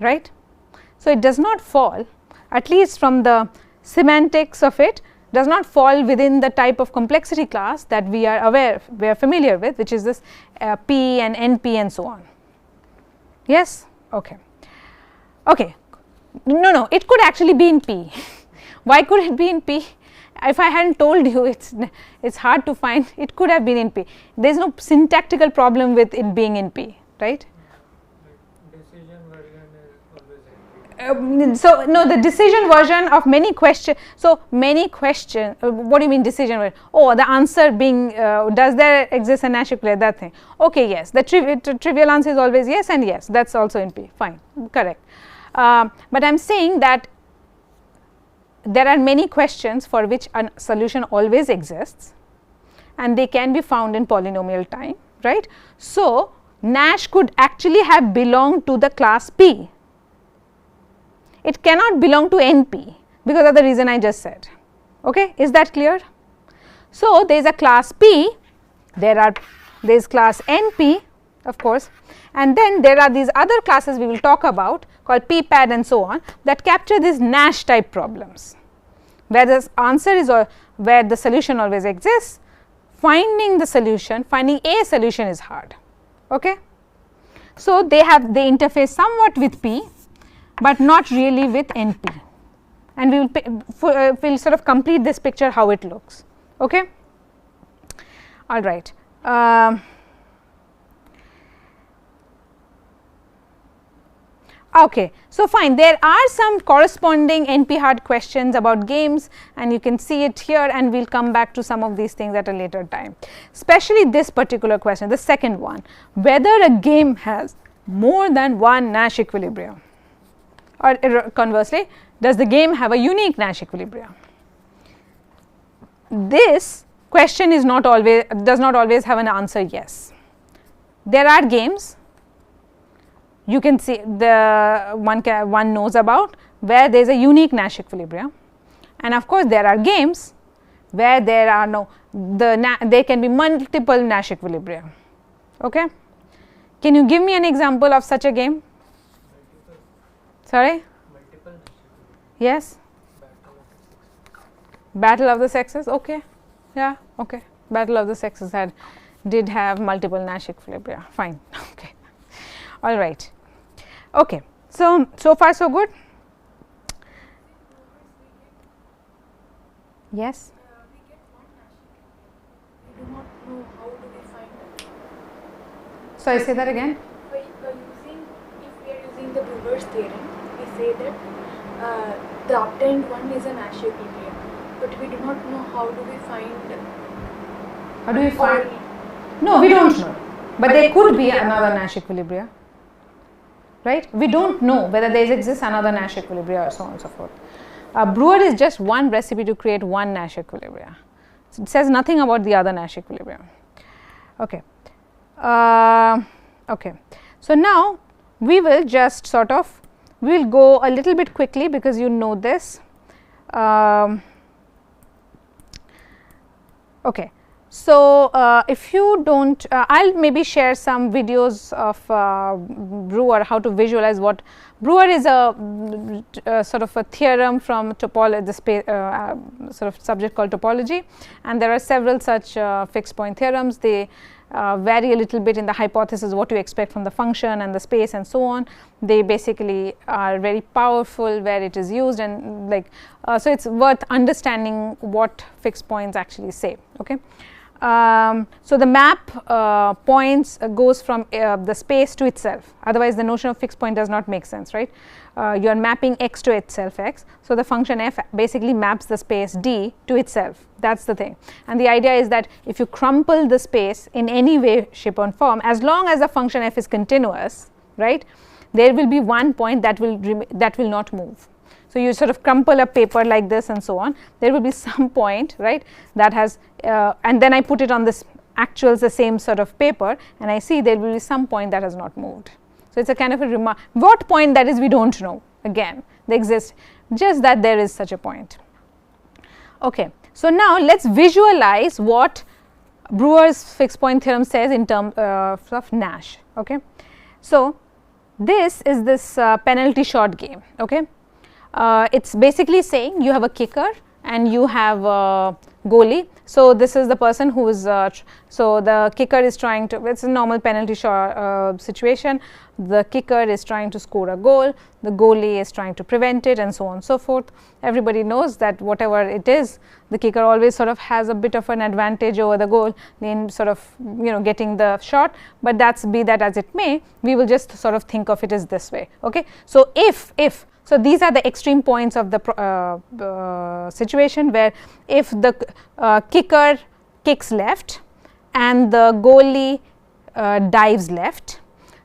right. So, it does not fall, at least from the semantics of it, does not fall within the type of complexity class that we are familiar with, which is this P and NP and so on. Yes? Okay. Okay. No, it could actually be in P. Why could it be in P? If I hadn't told you, it's hard to find. It could have been in P. There is no syntactical problem with it being in P, right? Decision version is always So, no, the decision version of many questions. So, many questions, what do you mean decision version? Oh, the answer being, does there exist a Nash equilibrium, that thing. Okay, yes, the trivial answer is always yes and yes, that is also in P, fine, correct. But I am saying that there are many questions for which a solution always exists, and they can be found in polynomial time, right. So, Nash could actually have belonged to the class P. It cannot belong to NP because of the reason I just said. Okay, is that clear? So, there is a class P, there is class NP, of course, and then there are these other classes we will talk about called PPAD and so on, that capture these Nash type problems, where the answer is, where the solution always exists. Finding the solution, finding a solution is hard. Okay. So, they interface somewhat with P, but not really with NP, and we will sort of complete this picture how it looks. Okay. All right. Okay, so fine, there are some corresponding NP hard questions about games, and you can see it here, and we will come back to some of these things at a later time, especially this particular question, the second one, whether a game has more than one Nash equilibrium, or conversely, does the game have a unique Nash equilibrium? This question is not always, does not always have an answer yes. There are games you can see the one knows about where there is a unique Nash equilibrium, and of course there are games where there are no there can be multiple Nash equilibrium. Okay, can you give me an example of such a game? Sorry, yes, Battle of the Sexes. Okay, yeah, okay, Battle of the Sexes did have multiple Nash equilibria. Fine. Okay, all right. Okay, so far so good. Yes. We get one Nash equilibrium. We do not know how do we find it. Sorry, say that again. If we are using the Brewer's theorem, we say that the obtained one is a Nash equilibrium, but we do not know how do we find. How do we find? No, we don't know, but there could be another Nash equilibria. Right? We do not know whether there exists another Nash equilibria or so on and so forth. Brewer is just one recipe to create one Nash equilibria. It says nothing about the other Nash equilibrium. Okay. Okay. So now we will just sort of, we will go a little bit quickly because you know this. Okay. So, if you do not, I will maybe share some videos of Brewer, how to visualize what Brewer is a sort of a theorem from topology, the space, sort of subject called topology, and there are several such fixed point theorems. They vary a little bit in the hypothesis, what you expect from the function and the space and so on. They basically are very powerful where it is used, and like so it is worth understanding what fixed points actually say. Okay. So the map points goes from the space to itself, otherwise the notion of fixed point does not make sense, right. You are mapping x to itself x, so the function f basically maps the space D to itself, that is the thing. And the idea is that if you crumple the space in any way, shape or form, as long as the function f is continuous, right, there will be one point that will not move. So you sort of crumple a paper like this and so on, there will be some point, right, that has and then I put it on this actuals the same sort of paper, and I see there will be some point that has not moved. So it is a kind of a remark, what point that is we do not know, again they exist, just that there is such a point. Okay. So now let us visualize what Brewer's fixed point theorem says in terms of Nash. Okay. So this is this penalty shot game. Okay. It is basically saying you have a kicker and you have a goalie. So this is the person who is, so the kicker is trying to, it is a normal penalty shot situation, the kicker is trying to score a goal, the goalie is trying to prevent it and so on and so forth. Everybody knows that whatever it is, the kicker always sort of has a bit of an advantage over the goal in sort of getting the shot, but that's be that as it may, we will just sort of think of it as this way. Okay. So if so these are the extreme points of the situation where if the kicker kicks left and the goalie dives left,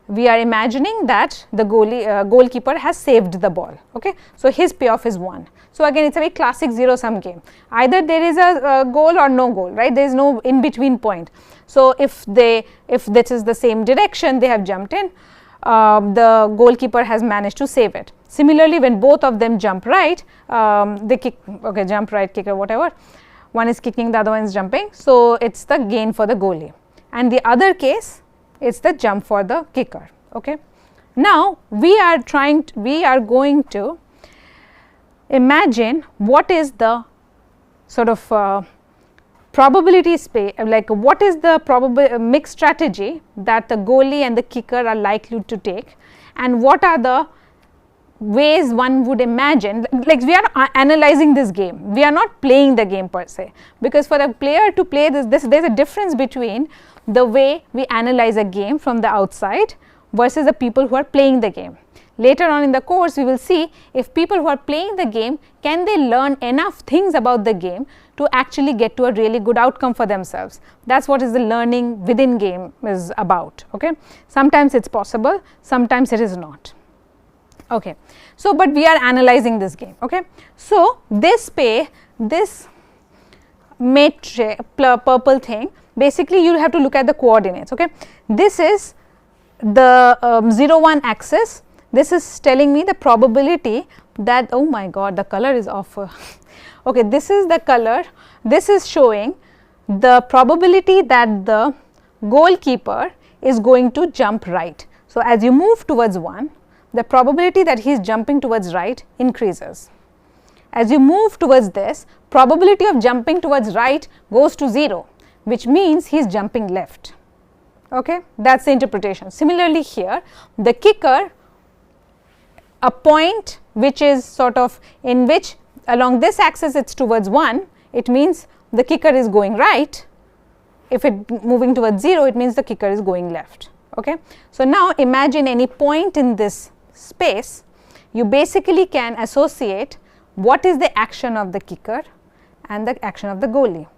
we are imagining that the goalkeeper has saved the ball. Okay. So his payoff is 1. So again it is a very classic zero sum game, either there is a goal or no goal, right, there is no in between point. So if this is the same direction they have jumped in, the goalkeeper has managed to save it. Similarly, when both of them jump right, they kick, okay, jump right, kicker, whatever, one is kicking, the other one is jumping, so it is the gain for the goalie, and the other case it is the jump for the kicker. Okay. Now we are going to imagine what is the sort of probability space, like what is the probable mixed strategy that the goalie and the kicker are likely to take, and what are the ways one would imagine, like we are analyzing this game, we are not playing the game per se, because for a player to play this there is a difference between the way we analyze a game from the outside versus the people who are playing the game. later on in the course we will see if people who are playing the game, can they learn enough things about the game to actually get to a really good outcome for themselves. That is what is the learning within game is about. Okay. Sometimes it is possible, sometimes it is not. Okay. So, but we are analyzing this game. Okay. So, this matrix purple thing, basically you have to look at the coordinates. Okay. This is the 0 1 axis. This is telling me the probability that, oh my god, the color is off. Okay, this is the color, this is showing the probability that the goalkeeper is going to jump right. So, as you move towards 1, the probability that he is jumping towards right increases. As you move towards this, probability of jumping towards right goes to 0, which means he is jumping left. Okay, that is the interpretation. Similarly here, the kicker, a point which is sort of in which along this axis it is towards 1, it means the kicker is going right. If it moving towards 0, it means the kicker is going left. Okay. So, now imagine any point in this space, you basically can associate what is the action of the kicker and the action of the goalie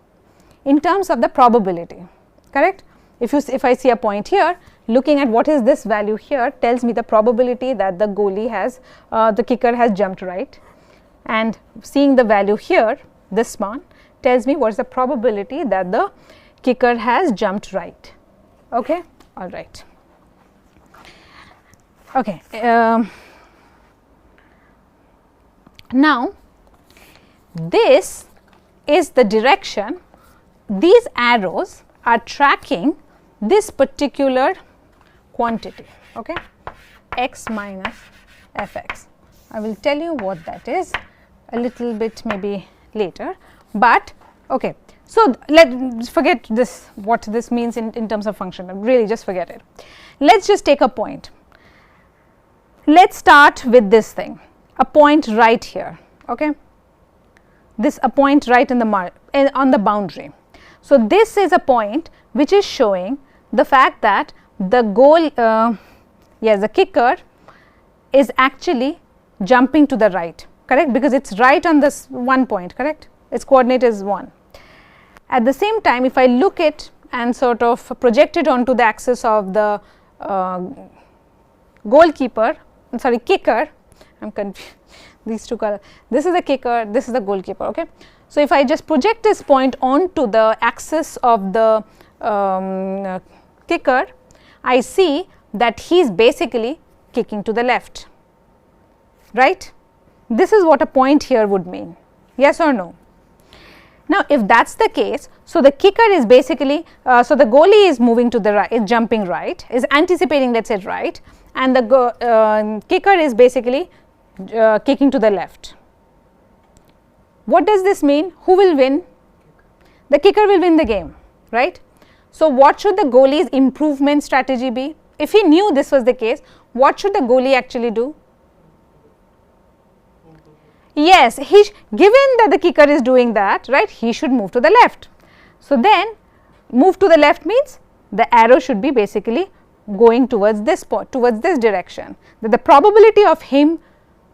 in terms of the probability, correct. If I see a point here, looking at what is this value here tells me the probability that the goalie has, the kicker has jumped right, and seeing the value here, this one tells me what is the probability that the kicker has jumped right. Okay, all right. Okay. Now, this is the direction, these arrows are tracking this particular quantity, okay, x minus fx. I will tell you what that is a little bit maybe later, but okay. So, let us forget this, what this means in terms of function, really just forget it. Let us just take a point. Let us start with this thing, a point right here, okay, this a point right in the on the boundary. So, this is a point which is showing the fact that the goal, yes, the kicker is actually jumping to the right, correct, because it is right on this one point, correct, its coordinate is 1. At the same time, if I look it and sort of project it onto the axis of the goalkeeper, sorry, kicker, I am confused, these two colors, this is the kicker, this is the goalkeeper, okay. So, if I just project this point onto the axis of the kicker, I see that he is basically kicking to the left, right. This is what a point here would mean, yes or no. Now, if that is the case, so the kicker is basically, so the goalie is moving to the right, is jumping right, is anticipating, let us say right, and the kicker is basically kicking to the left. What does this mean? Who will win? The kicker will win the game, right. So, what should the goalie's improvement strategy be? If he knew this was the case, what should the goalie actually do? Yes, given that the kicker is doing that, right, he should move to the left. So, then move to the left means the arrow should be basically going towards this spot, towards this direction, that the probability of him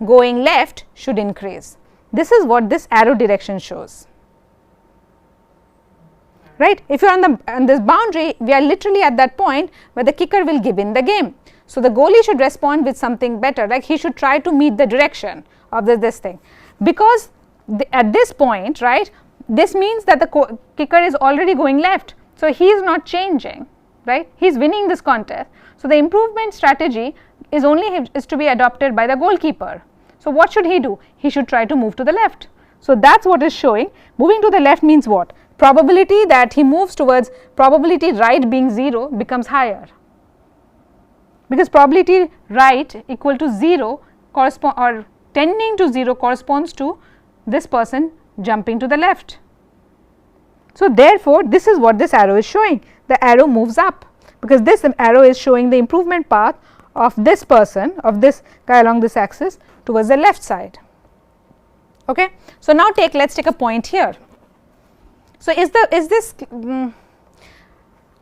going left should increase. This is what this arrow direction shows, right. If you are on this boundary, we are literally at that point where the kicker will give in the game. So, the goalie should respond with something better, like he should try to meet the direction of this thing, because at this point, right, this means that the kicker is already going left. So, he is not changing, right, he is winning this contest. So, the improvement strategy is only is to be adopted by the goalkeeper. So, what should he do? He should try to move to the left. So, that is what is showing. Moving to the left means what? Probability that he moves towards, probability right being 0 becomes higher, because probability right equal to 0 correspond or tending to 0 corresponds to this person jumping to the left. So, therefore, this is what this arrow is showing, the arrow moves up, because this arrow is showing the improvement path of this person, of this guy along this axis towards the left side. Okay. So, now let us take a point here. So,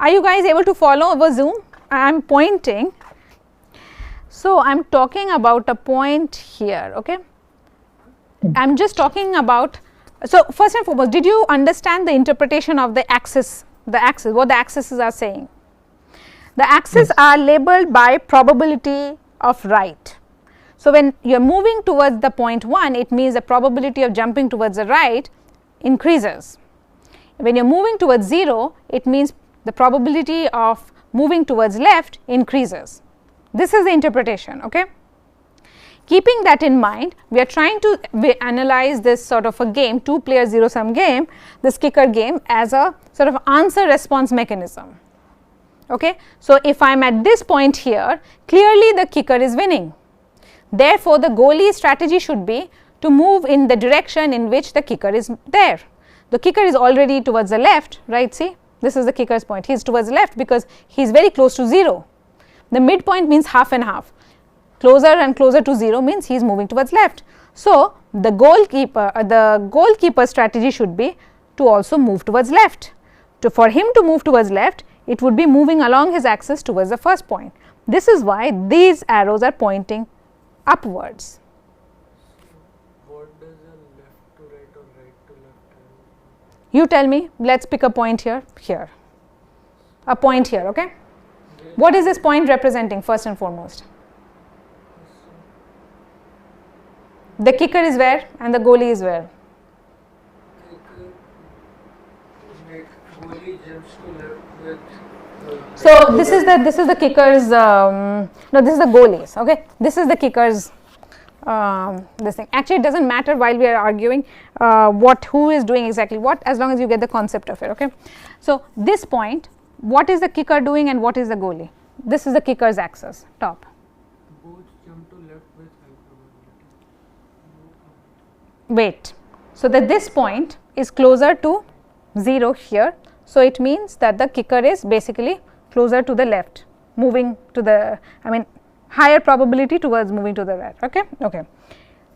are you guys able to follow over Zoom? I am pointing. So, I am talking about a point here, okay. I am just talking about, so first and foremost, did you understand the interpretation of the axis, what the axes are saying? The axes are labeled by probability of right. So, when you are moving towards the point 1, it means the probability of jumping towards the right increases. When you are moving towards 0, it means the probability of moving towards left increases. This is the interpretation, okay. Keeping that in mind, we are trying to analyze this sort of a game, 2-player zero sum game, this kicker game, as a sort of answer response mechanism, okay. So, if I am at this point here, clearly the kicker is winning. Therefore, the goalie strategy should be to move in the direction in which the kicker is there. The kicker is already towards the left, right, see, this is the kicker's point, he is towards the left because he is very close to 0. The midpoint means half and half, closer and closer to 0 means he is moving towards left. So, the goalkeeper strategy should be to also move towards left. For him to move towards left, it would be moving along his axis towards the first point. This is why these arrows are pointing upwards. What does a left to right or right to left arrow? You tell me, let us pick a point here, a point here, okay. What is this point representing first and foremost? The kicker is where and the goalie is where? Goalie jumps to left with so this is the kicker's no, this is the goalie's, okay. This is the kicker's this thing. Actually, it does not matter while we are arguing who is doing exactly what, as long as you get the concept of it, okay. So, this point, what is the kicker doing and what is the goalie? This is the kicker's axis, top. both jump to left with high probability. Wait, so that this point is closer to 0 here. So, it means that the kicker is basically closer to the left, moving to the, I mean higher probability towards moving to the right, okay. Okay.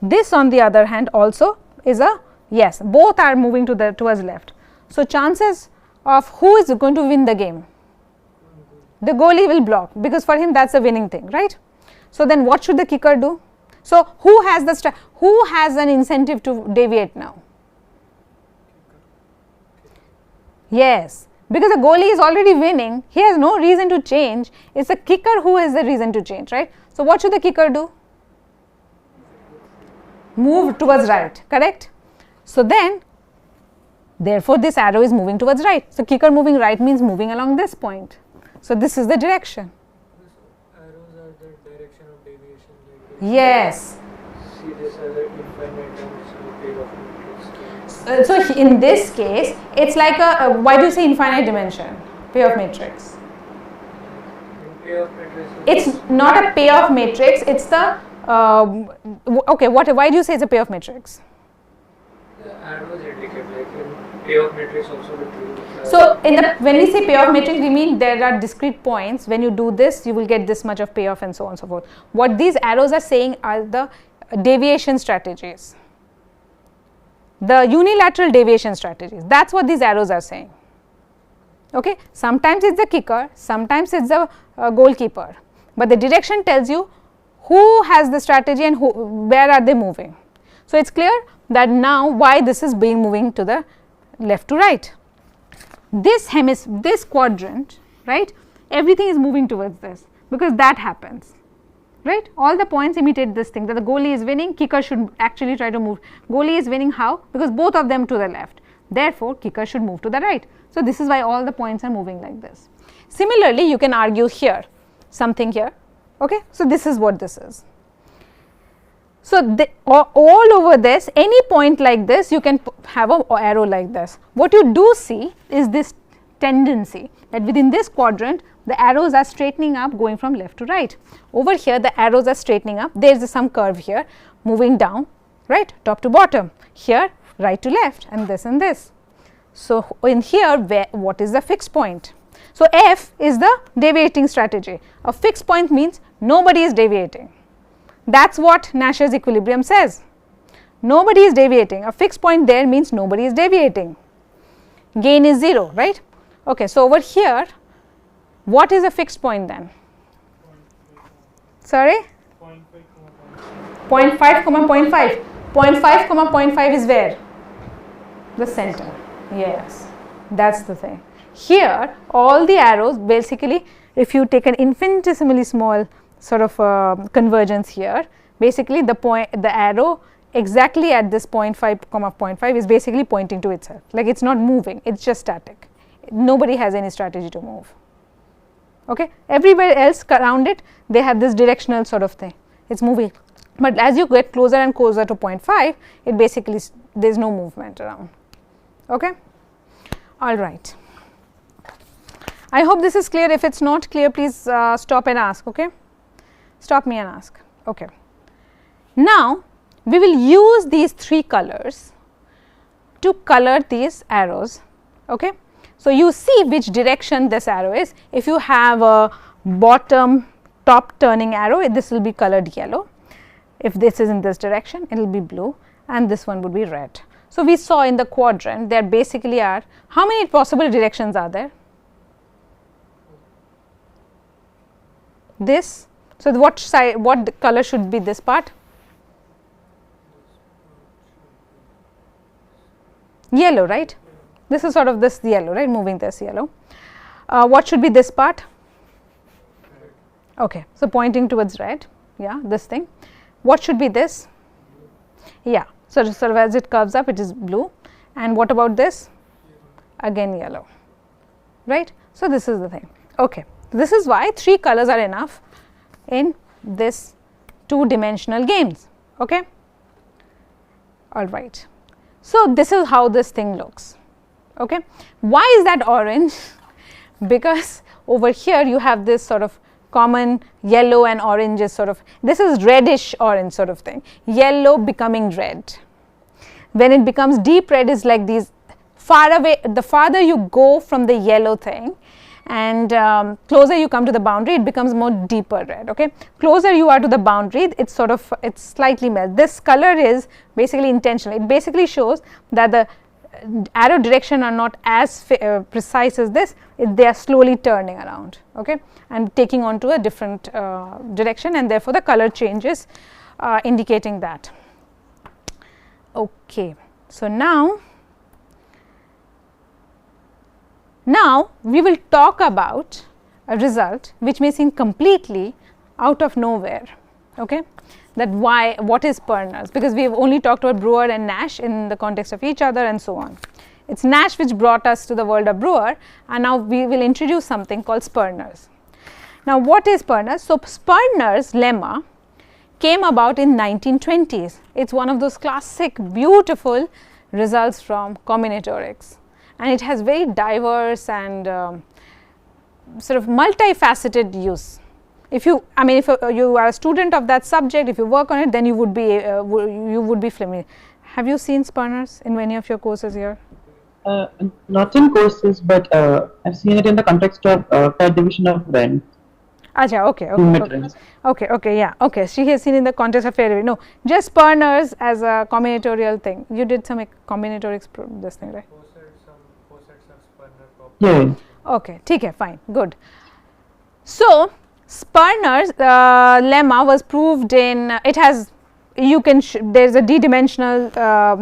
This on the other hand also is a yes, both are moving to the towards left. So, chances of who is going to win the game? The goalie will block, because for him that is a winning thing, right. So, then what should the kicker do? So, who has an incentive to deviate now? Yes, because the goalie is already winning, he has no reason to change, it is the kicker who has the reason to change, right. So, what should the kicker do? Move towards right, correct. So, then therefore, this arrow is moving towards right. So, kicker moving right means moving along this point. So, this is the direction. Arrows are the direction of deviation. Yes. See this as an infinite dimensional payoff matrix. So, in this case, it is like a why do you say infinite dimension? Payoff matrix. In payoff matrix, It is not a payoff matrix, it is the okay. Why do you say it is a payoff matrix? the arrows indicate like in payoff matrix also the true. So, when we say payoff matrix, we mean there are discrete points. When you do this, you will get this much of payoff and so on and so forth. What these arrows are saying are the deviation strategies, the unilateral deviation strategies. That is what these arrows are saying. Okay. Sometimes it is the kicker, sometimes it is the goalkeeper, but the direction tells you who has the strategy and where are they moving. So, it is clear that now why this is being moving to the left to right. This quadrant, right, everything is moving towards this, because that happens, right. All the points imitate this thing, that the goalie is winning, kicker should actually try to move. Goalie is winning how? Because both of them to the left, therefore, kicker should move to the right. So, this is why all the points are moving like this. Similarly, you can argue here, something here, okay. So, this is what this is. So, all over this, any point like this, you can have an arrow like this. What you do see is this tendency that within this quadrant, the arrows are straightening up, going from left to right. Over here, the arrows are straightening up, there is some curve here, moving down, right, top to bottom, here, right to left, and this and this. So, in here, what is the fixed point? So, F is the deviating strategy. A fixed point means nobody is deviating. That is what Nash's equilibrium says. Nobody is deviating. A fixed point there means nobody is deviating. Gain is 0, right. Okay. So, over here, what is a fixed point then? Sorry? 0.5 comma 0.5. 0.5 comma 0.5 is where? The center. Yes, that's the thing. Here, all the arrows basically, if you take an infinitesimally small sort of convergence here, basically the arrow exactly at this 0.5 comma 0.5 is basically pointing to itself, like it's not moving, it's just static. Nobody has any strategy to move. Okay, everywhere else around it, they have this directional sort of thing, it's moving. But as you get closer and closer to 0.5, it basically there is no movement around. Okay, all right. I hope this is clear. If it's not clear, please stop and ask. Okay, stop me and ask. Okay. Now we will use these three colors to color these arrows. Okay. So you see which direction this arrow is. If you have a bottom top turning arrow, this will be colored yellow. If this is in this direction, it will be blue, and this one would be red. So we saw in the quadrant there basically are, how many possible directions are there? This. So what side, what color should be this part? Yellow, right? This is sort of this yellow, right? Moving this yellow. What should be this part? Okay, so pointing towards red. Yeah, this thing. What should be this? Yeah, so sort of as it curves up, it is blue. And what about this? Again yellow, right? So this is the thing. Okay, this is why three colors are enough in this two-dimensional games. Okay, all right. So this is how this thing looks. Okay, why is that orange? Because over here you have this sort of common yellow and orange is sort of, this is reddish orange sort of thing, yellow becoming red. When it becomes deep red is like these far away, the farther you go from the yellow thing and closer you come to the boundary, it becomes more deeper red. Okay, closer you are to the boundary, it's sort of, it's slightly melt. This color is basically intentional. It basically shows that the arrow direction are not as precise as this, they are slowly turning around, okay, and taking on to a different direction, and therefore the color changes indicating that. Okay, so now we will talk about a result which may seem completely out of nowhere. Okay, that why, what is Sperner's, because we have only talked about Brewer and Nash in the context of each other and so on. It's Nash which brought us to the world of Brewer, and now we will introduce something called Sperner's. Now what is Sperner's? So Sperner's lemma came about in 1920s. It's one of those classic beautiful results from combinatorics, and it has very diverse and sort of multifaceted use. If you, I mean, if you are a student of that subject, if you work on it, then you would be familiar. Have you seen Sperner's in any of your courses here? Not in courses, but I've seen it in the context of paired division of rent. Acha, okay, yeah, okay. She has seen in the context of fair division. No, just Sperner's as a combinatorial thing. You did some combinatorics this thing, right? Four sets of Sperner. Yeah. Okay, okay, fine, good. So Sperner's lemma was proved in, it has, you can, there is a d-dimensional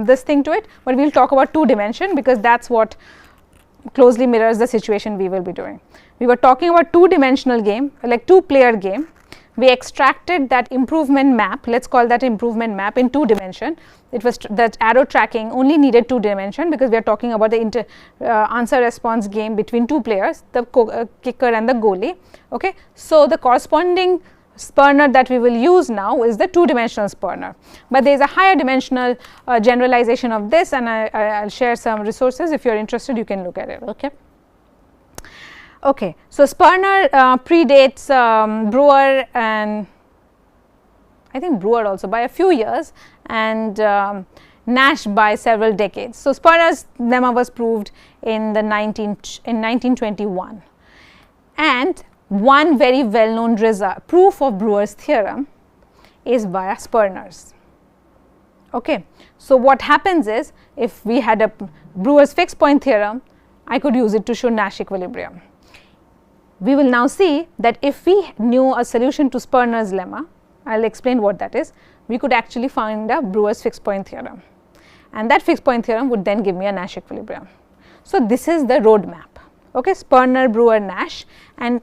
this thing to it, but we will talk about 2-dimension because that is what closely mirrors the situation we will be doing. We were talking about 2-dimensional game, like 2-player game. We extracted that improvement map, let us call that improvement map in 2-dimension. It was that arrow tracking only needed 2-dimension because we are talking about the answer response game between 2 players, the kicker and the goalie. Okay. So the corresponding Sperner that we will use now is the 2-dimensional Sperner, but there is a higher dimensional generalization of this, and I will share some resources. If you are interested, you can look at it. Okay. Okay, so Sperner predates Brewer, and I think Brewer also by a few years, and Nash by several decades. So Sperner's lemma was proved in 1921, and one very well known proof of Brewer's theorem is via Sperner's. Okay, so what happens is, if we had a Brewer's fixed point theorem, I could use it to show Nash equilibrium. We will now see that if we knew a solution to Sperner's lemma, I will explain what that is, we could actually find a Brewer's fixed point theorem, and that fixed point theorem would then give me a Nash equilibrium. So, this is the roadmap, okay, Sperner, Brewer, Nash, and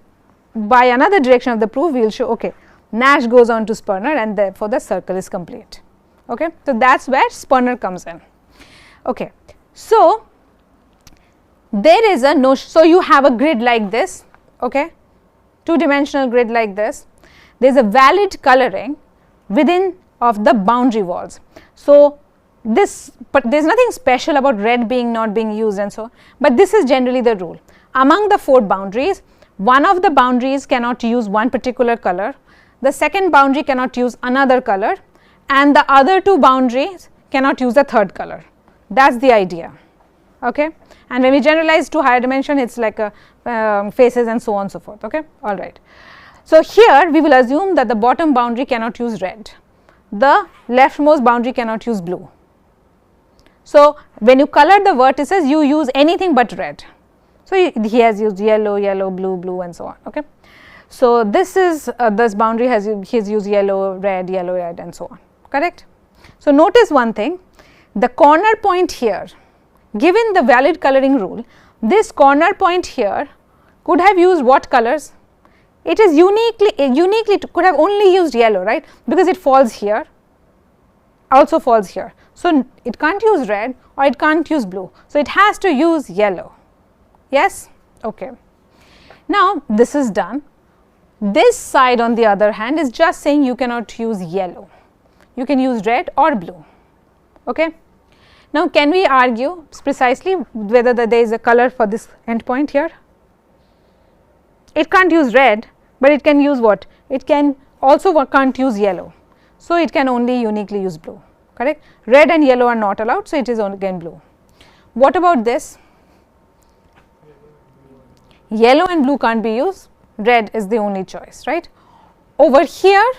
by another direction of the proof we will show, okay, Nash goes on to Sperner and therefore the circle is complete. Okay. So, that is where Sperner comes in. Okay. So, there is a notion, so you have a grid like this, okay, 2-dimensional grid like this, there is a valid coloring within of the boundary walls. So, this, but there is nothing special about red being not being used and so on, but this is generally the rule. Among the 4 boundaries, one of the boundaries cannot use one particular color, the second boundary cannot use another color, and the other 2 boundaries cannot use the third color. That is the idea. Okay. And when we generalize to higher dimension, it is like a faces and so on and so forth. Okay. All right. So, here we will assume that the bottom boundary cannot use red, the leftmost boundary cannot use blue. So, when you color the vertices, you use anything but red. So, he has used yellow, yellow, blue, blue and so on. Okay. So, this is this boundary has used yellow, red and so on, correct. So, notice one thing, the corner point here, given the valid coloring rule, this corner point here could have used what colors? It is uniquely could have only used yellow, right, because it falls here, also falls here. So, it can't use red or it can't use blue. So, it has to use yellow, yes, okay. Now, this is done. This side on the other hand is just saying you cannot use yellow, you can use red or blue, okay. Now, can we argue precisely whether there is a color for this endpoint here? It can't use red, but it can use what? It can also can't use yellow. So, it can only uniquely use blue, correct. Red and yellow are not allowed, so it is again blue. What about this? Yellow and blue can't be used, red is the only choice, right. Over here,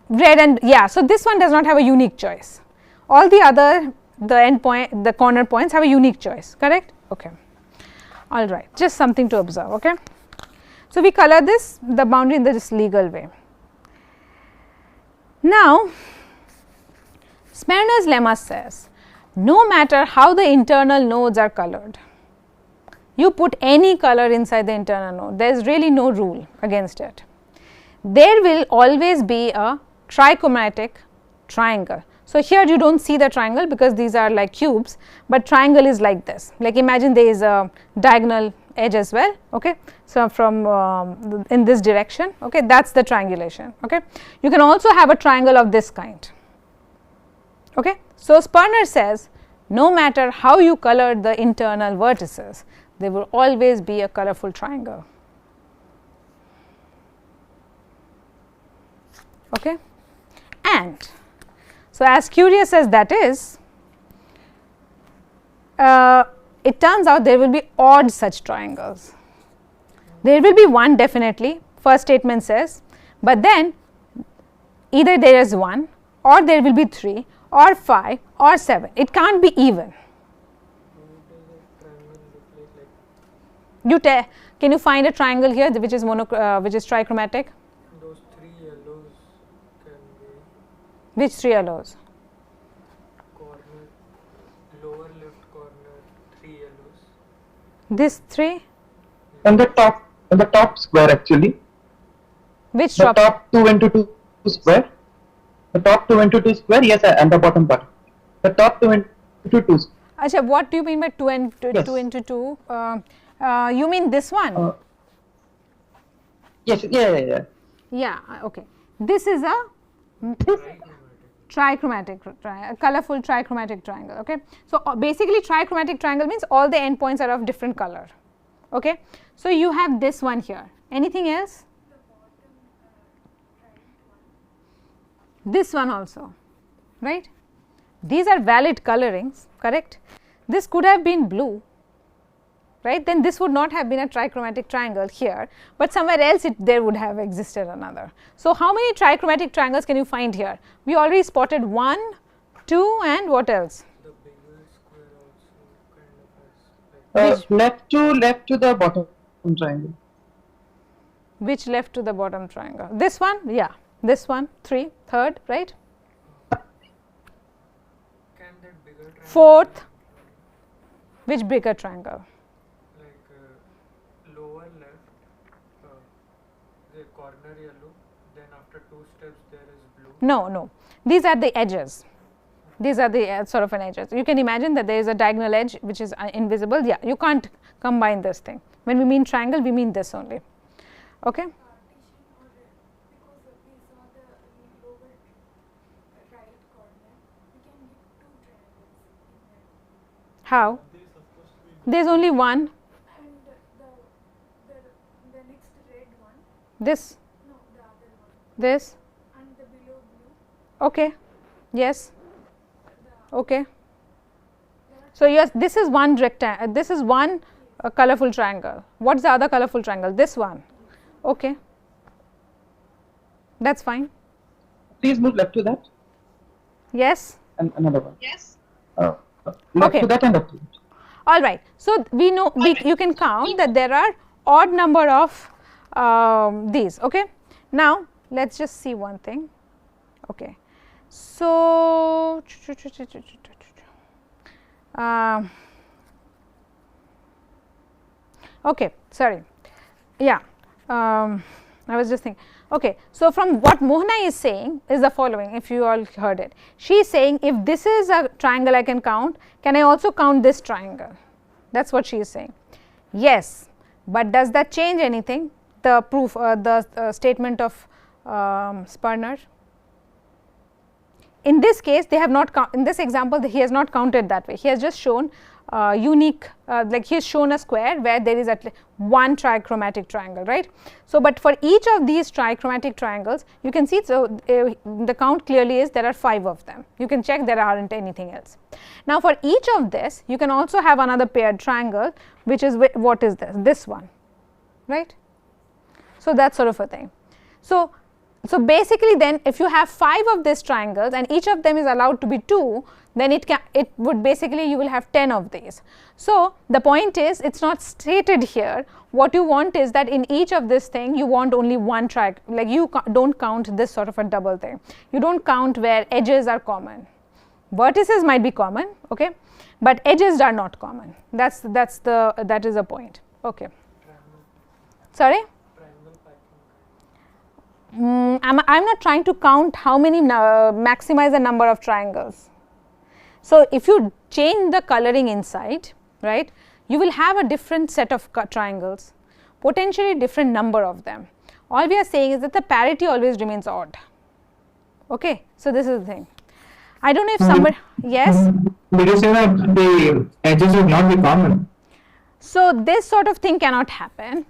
red and so this one does not have a unique choice, all the other the endpoint, the corner points have a unique choice, correct. Okay. All right, just something to observe. Okay. So, we color this the boundary in this legal way. Now, Sperner's lemma says no matter how the internal nodes are colored, you put any color inside the internal node, there is really no rule against it. There will always be a trichromatic triangle. So, here you do not see the triangle because these are like cubes, but triangle is like this, like imagine there is a diagonal edge as well. Okay. So, from in this direction, okay, that is the triangulation. Okay. You can also have a triangle of this kind. Okay. So, Sperner says no matter how you color the internal vertices, there will always be a colorful triangle. Okay. And so, as curious as that is, it turns out there will be odd such triangles. There will be one definitely, first statement says, but then either there is 1 or there will be 3 or 5 or 7, it can't be even. You can you find a triangle here which is which is trichromatic? Those 3 yellows can be. Which 3 yellows? Corner, lower left corner, 3 yellows. This 3? On the top square actually. Which the top 2 into 2 square. The top 2 into 2 square, yes, and the bottom part. The top 2 into 2 square. Achha, what do you mean by 2 and 2, yes. 2 into 2? You mean this one? Yes, yeah. Yeah, okay. This is a trichromatic, colorful trichromatic triangle. Okay. So, basically trichromatic triangle means all the endpoints are of different color. Okay. So, you have this one here. Anything else? This one also, right? These are valid colorings, correct? This could have been blue, right? Then this would not have been a trichromatic triangle here, but somewhere else there would have existed another. So, how many trichromatic triangles can you find here? We already spotted 1, 2 and what else? The bigger square also kind of has like left to the bottom triangle. Which left to the bottom triangle? This one? Yeah. This one, 3, third, right? Can that bigger triangle Fourth. Which bigger triangle? like lower left, the corner yellow, then after 2 steps there is blue? No, no. These are the edges. These are the sort of an edges. You can imagine that there is a diagonal edge which is invisible. Yeah, you can't combine this thing. When we mean triangle, we mean this only. Okay? Because we saw the lower right corner, we can give 2 triangles in that. How? There is only one. And the next red one, This, no, the other one, this. and the below blue, Okay. Yes. Okay. So yes, this is one rectangle. This is one colorful triangle. What's the other colorful triangle? This one. Okay. That's fine. Please move left to that Yes. and another one. Yes. Left Okay. to that and left to that. All right. So we know you can count that there are odd number of these. Okay. Now let's just see one thing. Okay. So okay. Sorry. Yeah. I was just thinking. Okay. So from what Mohana is saying is the following. If you all heard it, she is saying if this is a triangle I can count, can I also count this triangle? That's what she is saying. Yes, but does that change anything? The proof, the statement of Sperner. In this case, they have not. In this example, he has not counted that way. He has just shown unique, like he has shown a square where there is at least one trichromatic triangle, right? So, but for each of these trichromatic triangles, you can see. So, the count clearly is there are 5 of them. You can check there aren't anything else. Now, for each of this, you can also have another paired triangle, which is what is this? This one, right? So, that sort of a thing. So basically then if you have 5 of these triangles and each of them is allowed to be 2, then it would basically you will have 10 of these. So, the point is it is not stated here. What you want is that in each of this thing you want only one triangle, like you do not count this sort of a double thing. You do not count where edges are common. Vertices might be common, okay, but edges are not common. That is the point. Okay. Sorry? I am not trying to count how many maximize the number of triangles. So, if you change the coloring inside, right, you will have a different set of triangles, potentially different number of them. All we are saying is that the parity always remains odd. Okay. So, this is the thing. I do not know if somebody, yes? Did you say that the edges would not be common? So, this sort of thing cannot happen.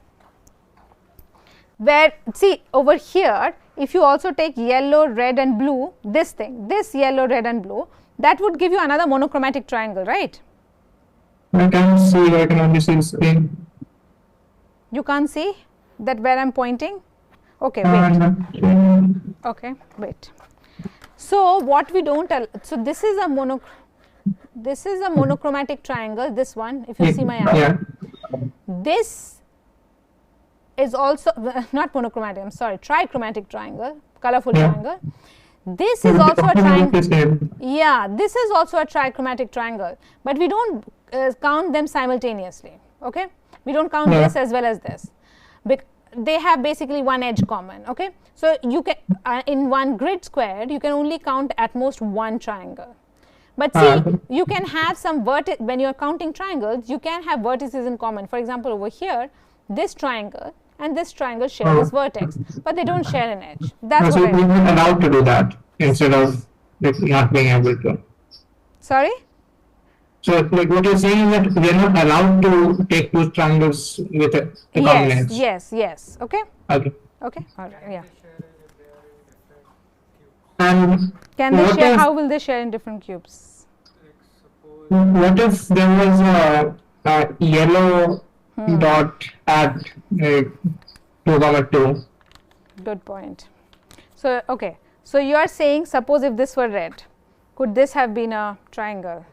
Where see over here, if you also take yellow, red and blue, this thing, this yellow, red and blue, that would give you another monochromatic triangle, right? I can't see, I can only see the screen. You can't see that where I am pointing? Okay, wait. Okay, wait. So, what we don't, so this is a monochromatic triangle, this one, if you see my arrow. Yeah. This is also not monochromatic, I am sorry, trichromatic triangle, colorful triangle. This is also a triangle. Yeah, this is also a trichromatic triangle, but we do not count them simultaneously. Okay, we do not count this as well as this. They have basically one edge common. Okay, so you can in one grid square you can only count at most one triangle. But see, you can have some vertex when you are counting triangles. You can have vertices in common. For example, over here, this triangle and this triangle share this vertex, but they do not share an edge. That's So what I we mean. are allowed to do that instead of like not being able to. Sorry? So like what you're saying is that we are not allowed to take 2 triangles with a common edge. Yes. Okay. Okay. Okay. All right. Yeah. And Can they what share? if- How will they share in different cubes? what if there was a yellow dot at 2,2? Good point. So, okay. So, you are saying suppose if this were red, could this have been a triangle?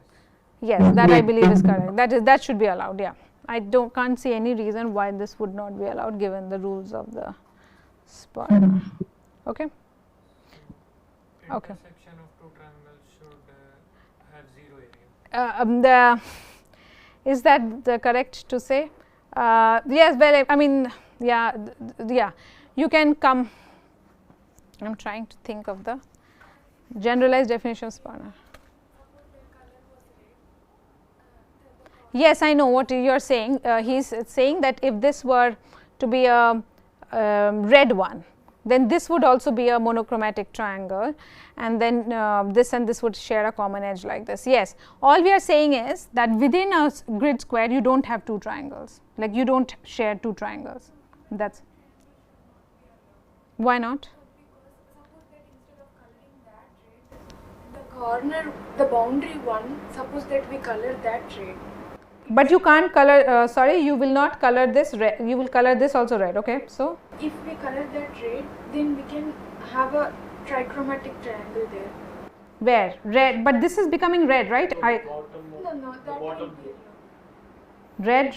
Yes, that I believe is correct. That should be allowed. Yeah, I can't see any reason why this would not be allowed given the rules of the Sperner. Okay. Okay. Intersection of two triangles should have zero area. Is that the correct to say? Yes, well, I mean, yeah, yeah, you can come. I'm trying to think of the generalized definition of Sperner. Yes, I know what you are saying. He's saying that if this were to be a red one, then this would also be a monochromatic triangle, and then this and this would share a common edge like this. Yes, all we are saying is that within a grid square you don't have two triangles, like you don't share two triangles. That's why not? The corner, the boundary one, suppose that we color that red. But you can't color, sorry, you will not color this red, you will color this also red, okay? So, If we color that red, then we can have a trichromatic triangle there. where? Red, but this is becoming red, right? The I bottom of No, the that bottom will be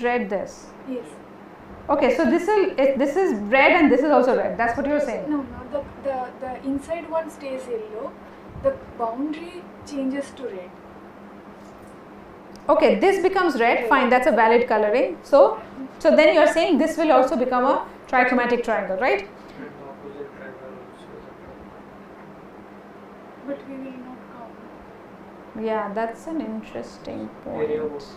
red, this. yes. Okay, so this is red and this is also red. That's what you're saying. No, the inside one stays yellow. The boundary changes to red. Okay, this becomes red. Fine, that's a valid coloring. So then you're saying this will also become a trichromatic triangle, right? And the opposite triangle also is a triangle. But we will not count. Yeah, that's an interesting Area point. was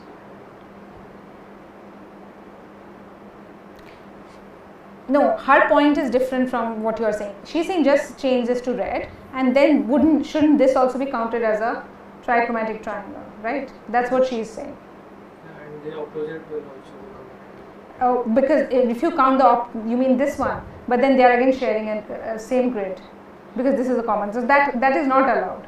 No, her point is different from what you are saying. She's saying just change this to red, and then shouldn't this also be counted as a trichromatic triangle, right? That's what she's saying. and the opposite will also become a triangle. Oh, because if you count you mean this one, but then they are again sharing a same grid, because this is a common. So that is not allowed.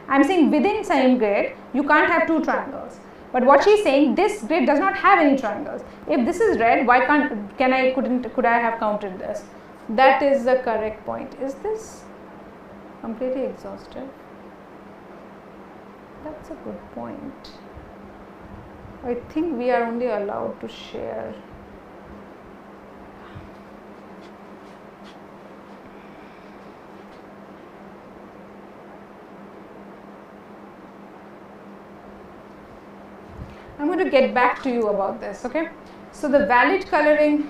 I'm saying within same grid you can't have two triangles. But what she's saying, this grid does not have any triangles. If this is red, why could I have counted this? That is the correct point. Is this completely exhaustive? That's a good point. I think we are only allowed to share. I'm going to get back to you about this, okay? So the valid coloring,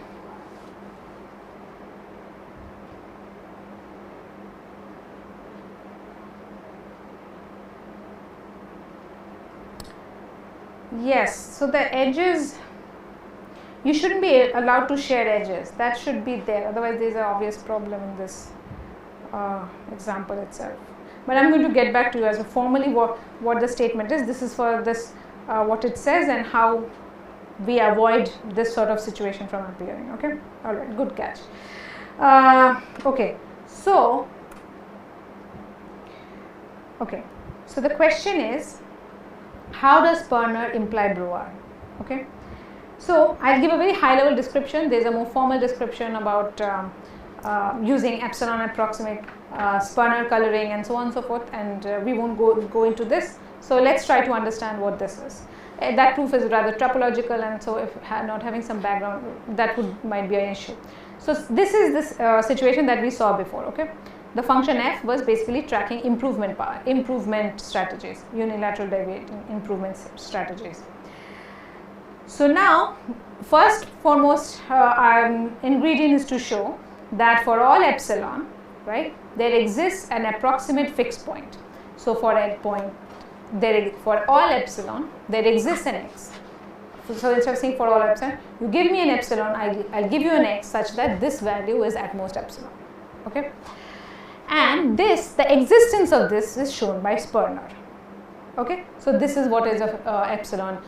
yes, so the edges, you shouldn't be allowed to share edges. That should be there, otherwise there is an obvious problem in this example itself. But I'm going to get back to you as a formally what the statement is. This is for this what it says and how we avoid this sort of situation from appearing. Okay, all right, good catch. Okay, so the question is, how does Sperner imply Brouwer? Okay, so I'll give a very high level description. There's a more formal description about using epsilon approximate Sperner coloring and so on and so forth, and we won't go into this. So let's try to understand what this is. That proof is rather topological, and so if not having some background, that might be an issue. So this is this situation that we saw before. Okay, the function f was basically tracking improvement strategies, unilateral deviating improvement strategies. So now, first foremost, our ingredient is to show that for all epsilon, right, there exists an approximate fixed point. So for a point, for all epsilon, there exists an x. So instead of saying for all epsilon, you give me an epsilon, I'll give you an x such that this value is at most epsilon. Okay, and the existence of this is shown by Sperner. Okay, so this is what is a epsilon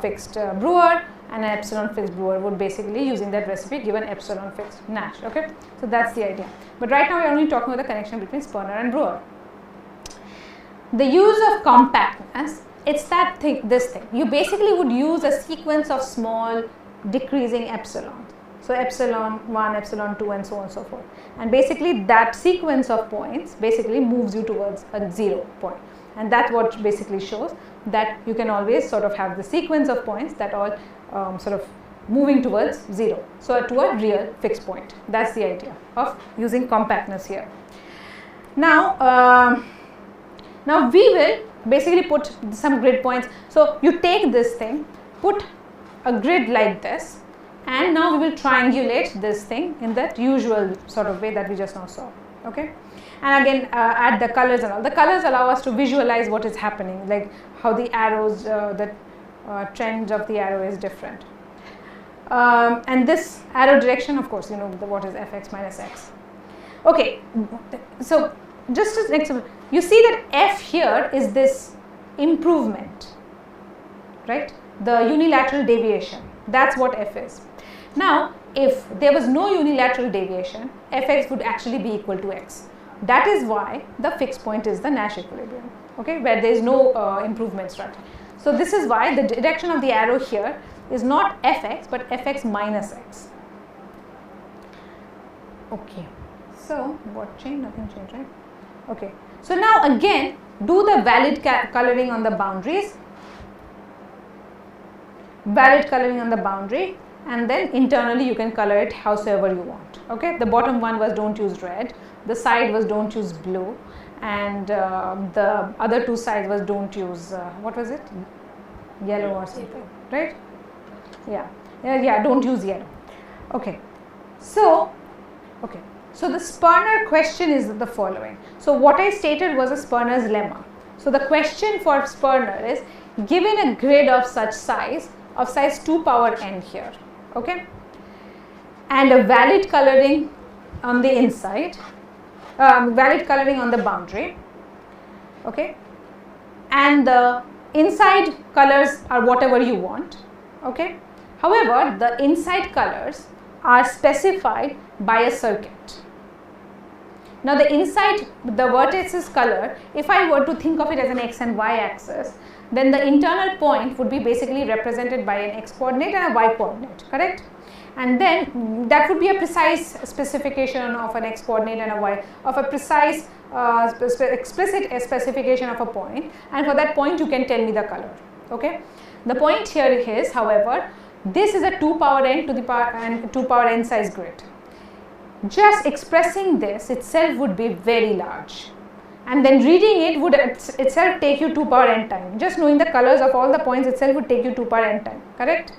fixed Brouwer, and an epsilon fixed Brouwer would basically, using that recipe, give an epsilon fixed Nash. Okay, so that's the idea. But right now we are only talking about the connection between Sperner and Brouwer. The use of compactness, it's that thing, this thing. You basically would use a sequence of small decreasing epsilon. So epsilon 1, epsilon 2, and so on and so forth. And basically that sequence of points basically moves you towards a 0 point. And that's what basically shows that you can always sort of have the sequence of points that all sort of moving towards 0. So to a real fixed point. That's the idea of using compactness here. Now, now we will basically put some grid points. So you take this thing, put a grid like this, and now we will triangulate this thing in that usual sort of way that we just now saw. Okay, and again add the colors and all. The colors allow us to visualize what is happening, like how the arrows, the trend of the arrow is different. And this arrow direction, of course, you know what is fx minus x. Okay, so just as an example, you see that f here is this improvement, right? The unilateral deviation. That's what f is. Now, if there was no unilateral deviation, fx would actually be equal to x. That is why the fixed point is the Nash equilibrium, okay, where there is no improvement strategy. So this is why the direction of the arrow here is not fx but fx minus x. Okay, so what changed? Nothing changed, right? Okay, so now again do the valid coloring on the boundaries, valid coloring on the boundary, and then internally you can color it howsoever you want. Okay, the bottom one was don't use red, the side was don't use blue, and the other two sides was don't use what was it, yellow or something, right? Yeah, don't use yellow. Okay, so so the Sperner question is the following. So what I stated was a Sperner's lemma. So the question for Sperner is, given a grid of such size, of size 2 power n here, okay, and a valid coloring on the inside, valid coloring on the boundary, okay, and the inside colors are whatever you want, okay. However, the inside colors are specified by a circuit. Now the inside, the vertices color, if I were to think of it as an x and y axis, then the internal point would be basically represented by an x coordinate and a y coordinate, correct? And then that would be a precise specification of an x coordinate and a y, of a precise explicit specification of a point, and for that point you can tell me the color, okay? The point here is, however, this is a 2 power n to the power and 2 power n size grid. Just expressing this itself would be very large, and then reading it would itself take you 2 power n time. Just knowing the colors of all the points itself would take you 2 power n time, correct?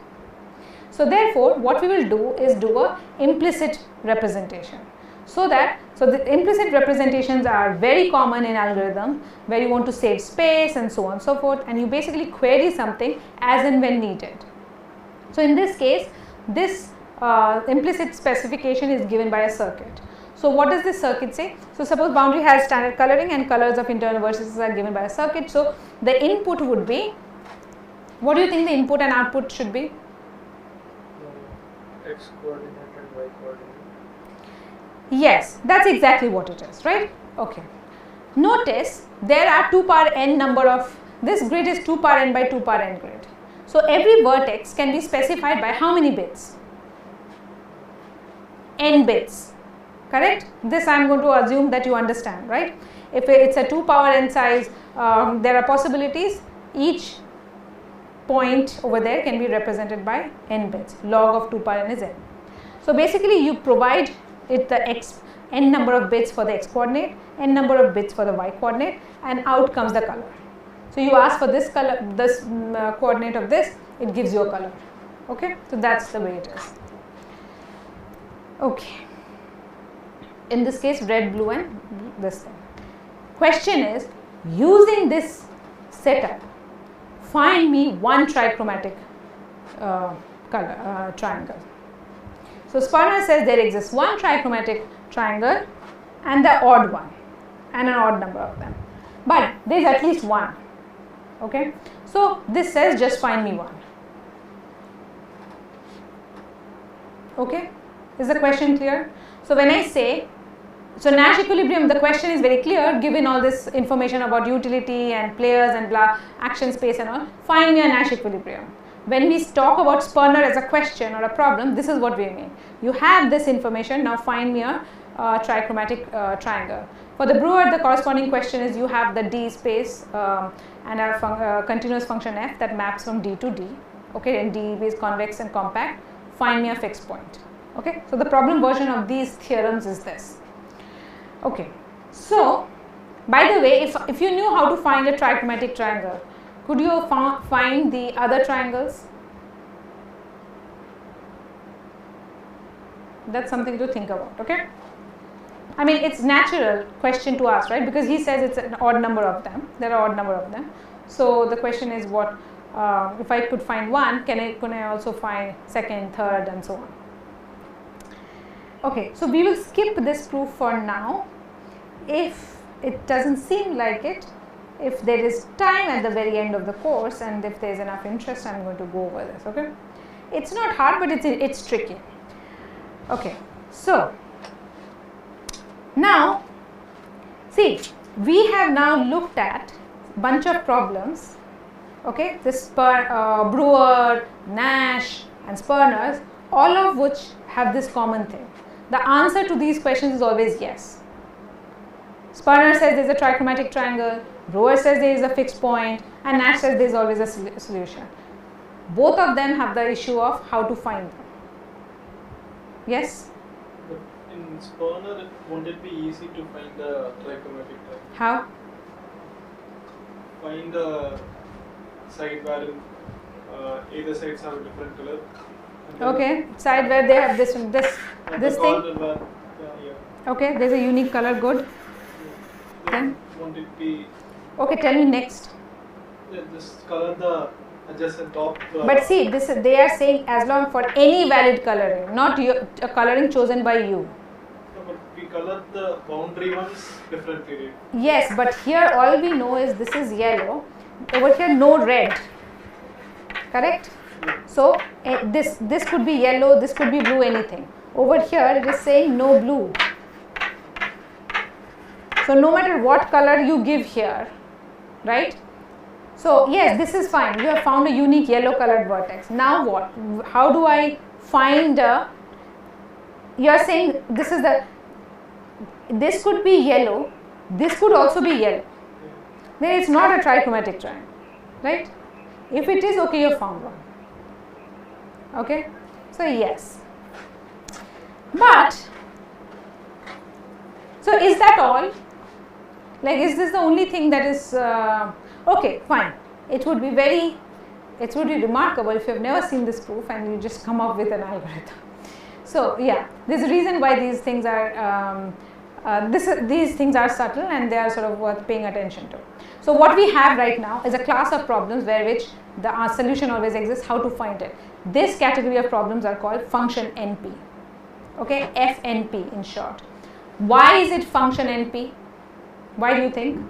So therefore, what we will do is do a implicit representation. So the implicit representations are very common in algorithm, where you want to save space and so on and so forth, and you basically query something as and when needed. So in this case, this implicit specification is given by a circuit. So what does this circuit say? So suppose boundary has standard coloring and colors of internal vertices are given by a circuit. So the input would be, what do you think the input and output should be? X coordinate and y coordinate. Yes, that's exactly what it is, right? Okay. Notice there are 2 power n number of, this grid is 2 power n by 2 power n grid. So every vertex can be specified by how many bits? N bits, correct? This I am going to assume that you understand, right? If it's a 2 power n size, there are possibilities. Each point over there can be represented by n bits. Log of 2 power n is n. So basically you provide it the n number of bits for the x coordinate, n number of bits for the y coordinate, and out comes the color. So you ask for this color, this coordinate of this, it gives you a color. Okay, so that's the way it is. Okay, in this case red, blue and this thing. Question is, using this setup, find me one trichromatic triangle. So Sperner says there exists one trichromatic triangle and the odd one, and an odd number of them, but there is at least one. Okay, so this says just find me one. Okay, is the question clear? So when I say, so Nash equilibrium, the question is very clear given all this information about utility and players and blah, action space and all. Find me a Nash equilibrium. When we talk about Sperner as a question or a problem, this is what we mean. You have this information, now find me a trichromatic triangle. For the Brewer, the corresponding question is, you have the D space and a continuous function f that maps from D to D, okay, and D is convex and compact. find me a fixed point. Okay, so the problem version of these theorems is this. Okay, so by the way, if you knew how to find a trichromatic triangle, could you find the other triangles? That's something to think about. Okay, I mean, it's natural question to ask, right? Because he says it's an odd number of them. There are odd number of them. So the question is, what if I could find one? Can I also find second, third, and so on? Okay, so we will skip this proof for now. If it doesn't seem like it, if there is time at the very end of the course, and if there is enough interest, I'm going to go over this. Okay, it's not hard, but it's tricky. Okay, so now see, we have now looked at bunch of problems. Okay, this Brewer, Nash, and Sperner's, all of which have this common thing. The answer to these questions is always yes. Sperner says there is a trichromatic triangle, Brewer says there is a fixed point, and Nash says there is always a solution. Both of them have the issue of how to find them. Yes? But in Sperner, won't it be easy to find the trichromatic triangle? How? Find the side where either sides have a different color. Okay, side where they have this thing. Okay, there's a unique color. Good. Then won't it be? Okay, tell me next. Yeah, just color the adjacent top. But see, they are saying as long for any valid coloring, not a coloring chosen by you. No, but we colored the boundary ones differently. Yes, but here all we know is this is yellow. Over here, no red. Correct? So this could be yellow, this could be blue, anything. Over here it is saying no blue. So no matter what color you give here, right? So yes, this is fine. You have found a unique yellow colored vertex. Now what? How do I find you are saying this is this could be yellow, this could also be yellow. Then it's not a trichromatic triangle, right? If it is, okay, you have found one. Okay, so yes, but so is that all? Like, is this the only thing that is okay? Fine. It would be remarkable if you have never seen this proof and you just come up with an algorithm. So yeah, there's a reason why these things are these things are subtle and they are sort of worth paying attention to. So what we have right now is a class of problems where which the solution always exists. How to find it? This category of problems are called function NP. Okay, FNP in short. Why is it function NP? Why do you think?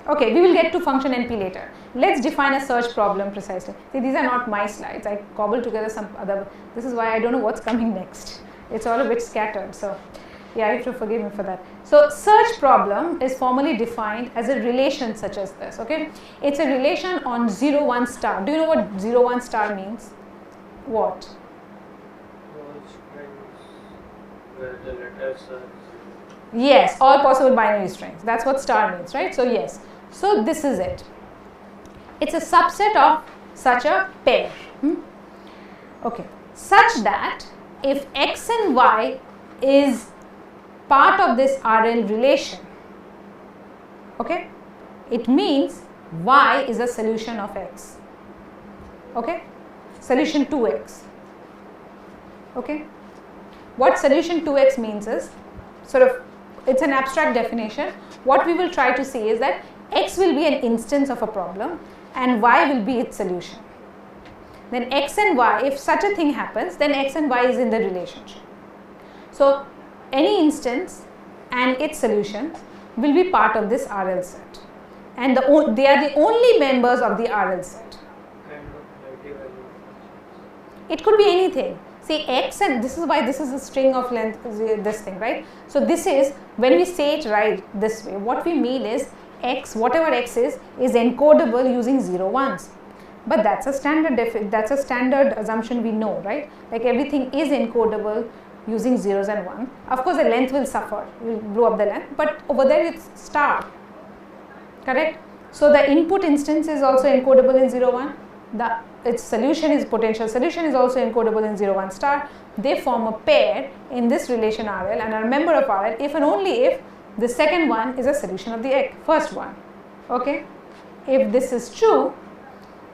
Okay, we will get to function NP later. Let's define a search problem precisely. See, these are not my slides. I cobbled together some other. This is why I don't know what's coming next. It's all a bit scattered. So yeah, you have to forgive me for that. So search problem is formally defined as a relation such as this. Okay, it's a relation on 0, 1 star. Do you know what 0, 1 star means? What? Where the letters are. Yes, all possible binary strings. That's what star means, right? So yes. So this is it. It's a subset of such a pair. Okay, such that if x and y is part of this RL relation, okay, it means y is a solution of x. Okay, solution 2x. Okay, what solution 2x means is sort of, it's an abstract definition. What we will try to see is that x will be an instance of a problem and y will be its solution. Then x and y, if such a thing happens, then x and y is in the relationship. So any instance and its solution will be part of this RL set, and they are the only members of the RL set. It could be anything. See, x, and this is why this is a string of length, this thing, right? So this is, when we say it right this way, what we mean is x, whatever x is encodable using 0 1s. But that's a standard assumption we know, right? Like everything is encodable using zeros and 1. Of course, the length will suffer, will blow up the length, but over there it's star, correct? So the input instance is also encodable in 0 1. its solution is potential solution is also encodable in 0 1 star. They form a pair in this relation RL and are a member of RL if and only if the second one is a solution of the first one. Okay, if this is true,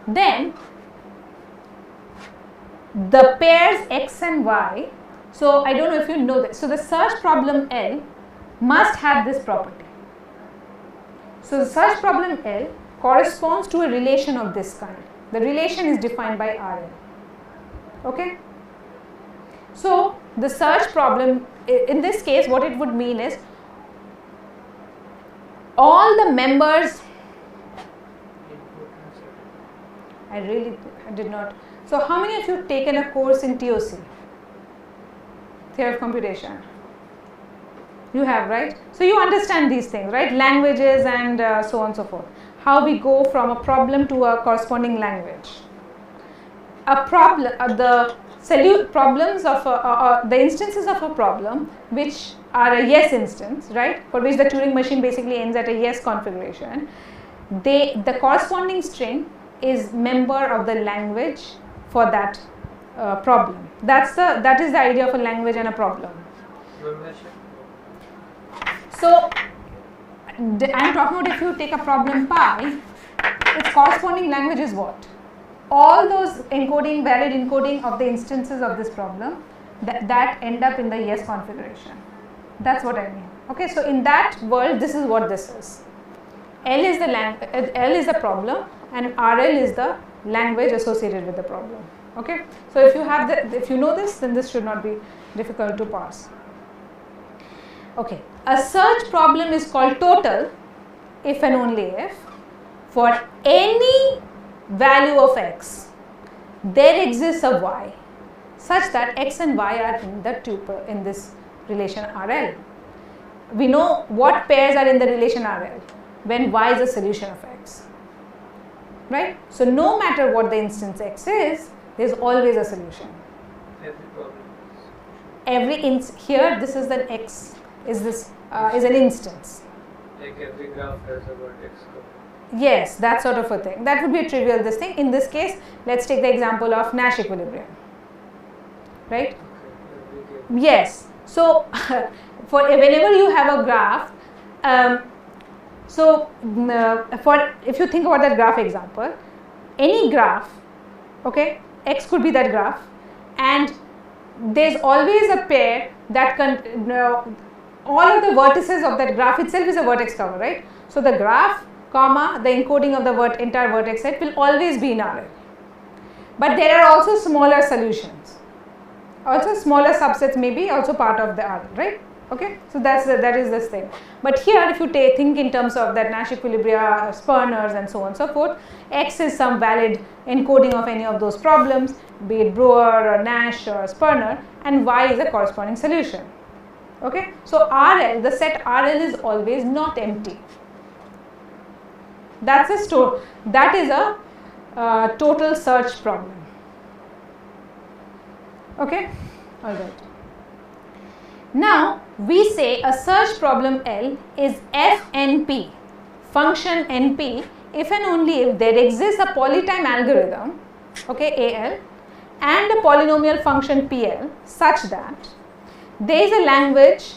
then the pairs X and Y. So I don't know if you know this. So the search problem L must have this property. So the search problem L corresponds to a relation of this kind. The relation is defined by RL. Okay. So the search problem in this case, what it would mean is all the members. I did not. So how many of you have taken a course in TOC? Theory of computation. You have, right? So you understand these things, right? Languages and so on and so forth. How we go from a problem to a corresponding language. A problem, problems of the instances of a problem which are a yes instance, right? For which the Turing machine basically ends at a yes configuration. The corresponding string is member of the language for that problem. That is the idea of a language and a problem. So I am talking about if you take a problem pi, its corresponding language is what? All those valid encoding of the instances of this problem that end up in the yes configuration. That's what I mean. Okay, so in that world, this is what this is. L is the problem and RL is the language associated with the problem. Okay, so if you know this, then this should not be difficult to parse. Okay, a search problem is called total if and only if for any value of x there exists a y such that x and y are in the tuple in this relation RL. We know what pairs are in the relation RL when y is a solution of x, right? So no matter what the instance x is, there is always a solution. Here this is the x is an instance. Like every graph has a vertex cover. Yes, that sort of a thing. That would be a trivial this thing. In this case, let's take the example of Nash equilibrium, right? Okay, Yes. So for whenever you have a graph, if you think about that graph example, any graph, okay, x could be that graph, and there's always a pair that all of the vertices of that graph itself is a vertex cover, right? So the graph, comma, the encoding of the entire vertex set will always be in RL. But there are also smaller solutions. Also smaller subsets may be also part of the RL, right? Okay, so that is this thing. But here, if you think in terms of that Nash equilibria, Sperners and so on and so forth, X is some valid encoding of any of those problems, be it Brewer or Nash or Sperner, and Y is a corresponding solution. Okay, so RL, the set RL is always not empty. That is a total search problem. Okay, all right. Now we say a search problem L is FNP, function NP, if and only if there exists a polytime algorithm, okay, AL, and a polynomial function PL such that there is a language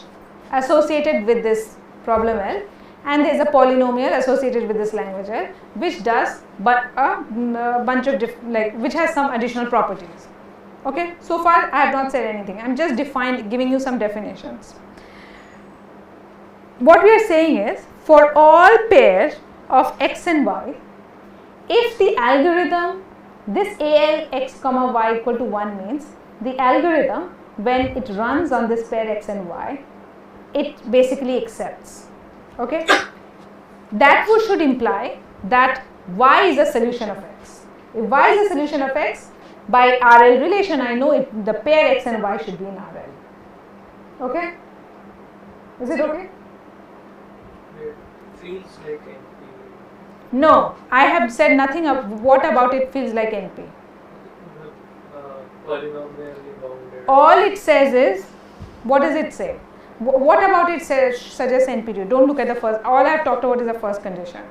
associated with this problem L and there is a polynomial associated with this language L which does a bunch of which has some additional properties. Okay, so far I have not said anything, I am just giving you some definitions. What we are saying is, for all pairs of x and y, if the algorithm, this AL x comma y equal to 1 means the algorithm when it runs on this pair x and y, it basically accepts. Okay, that should imply that y is a solution of x. If y is a solution of x, by RL relation, I know the pair x and y should be in RL. Okay? Is it okay? It feels like NP. No, I have said nothing of what about it feels like NP. Polynomially bounded. All it says is, what does it say? What about it suggests NP to you? Don't look at the first, all I have talked about is the first condition.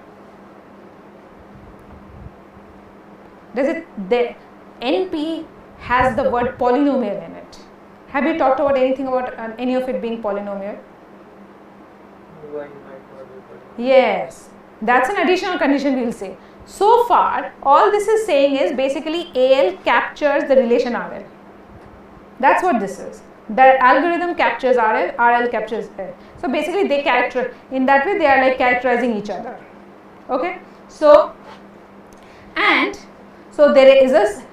Does it, the NP has the word polynomial in it. Have you talked about anything about any of it being polynomial? Why might not be polynomial? Yes, that's an additional condition we will say. So far, all this is saying is basically AL captures the relation RL. That's what this is. The algorithm captures RL, RL captures L. So basically they characterize, in that way they are like characterizing each other. Okay. So, and so there is a,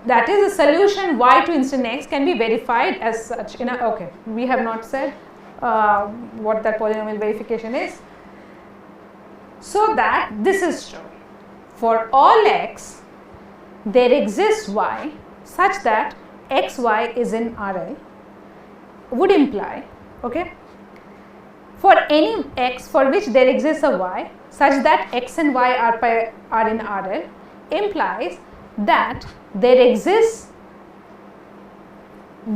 that is a solution y to instant x can be verified as such. In a, okay, we have not said what that polynomial verification is. So that this is true. For all x, there exists y such that xy is in RL, would imply, okay, for any x for which there exists a y such that x and y are in RL, implies that there exists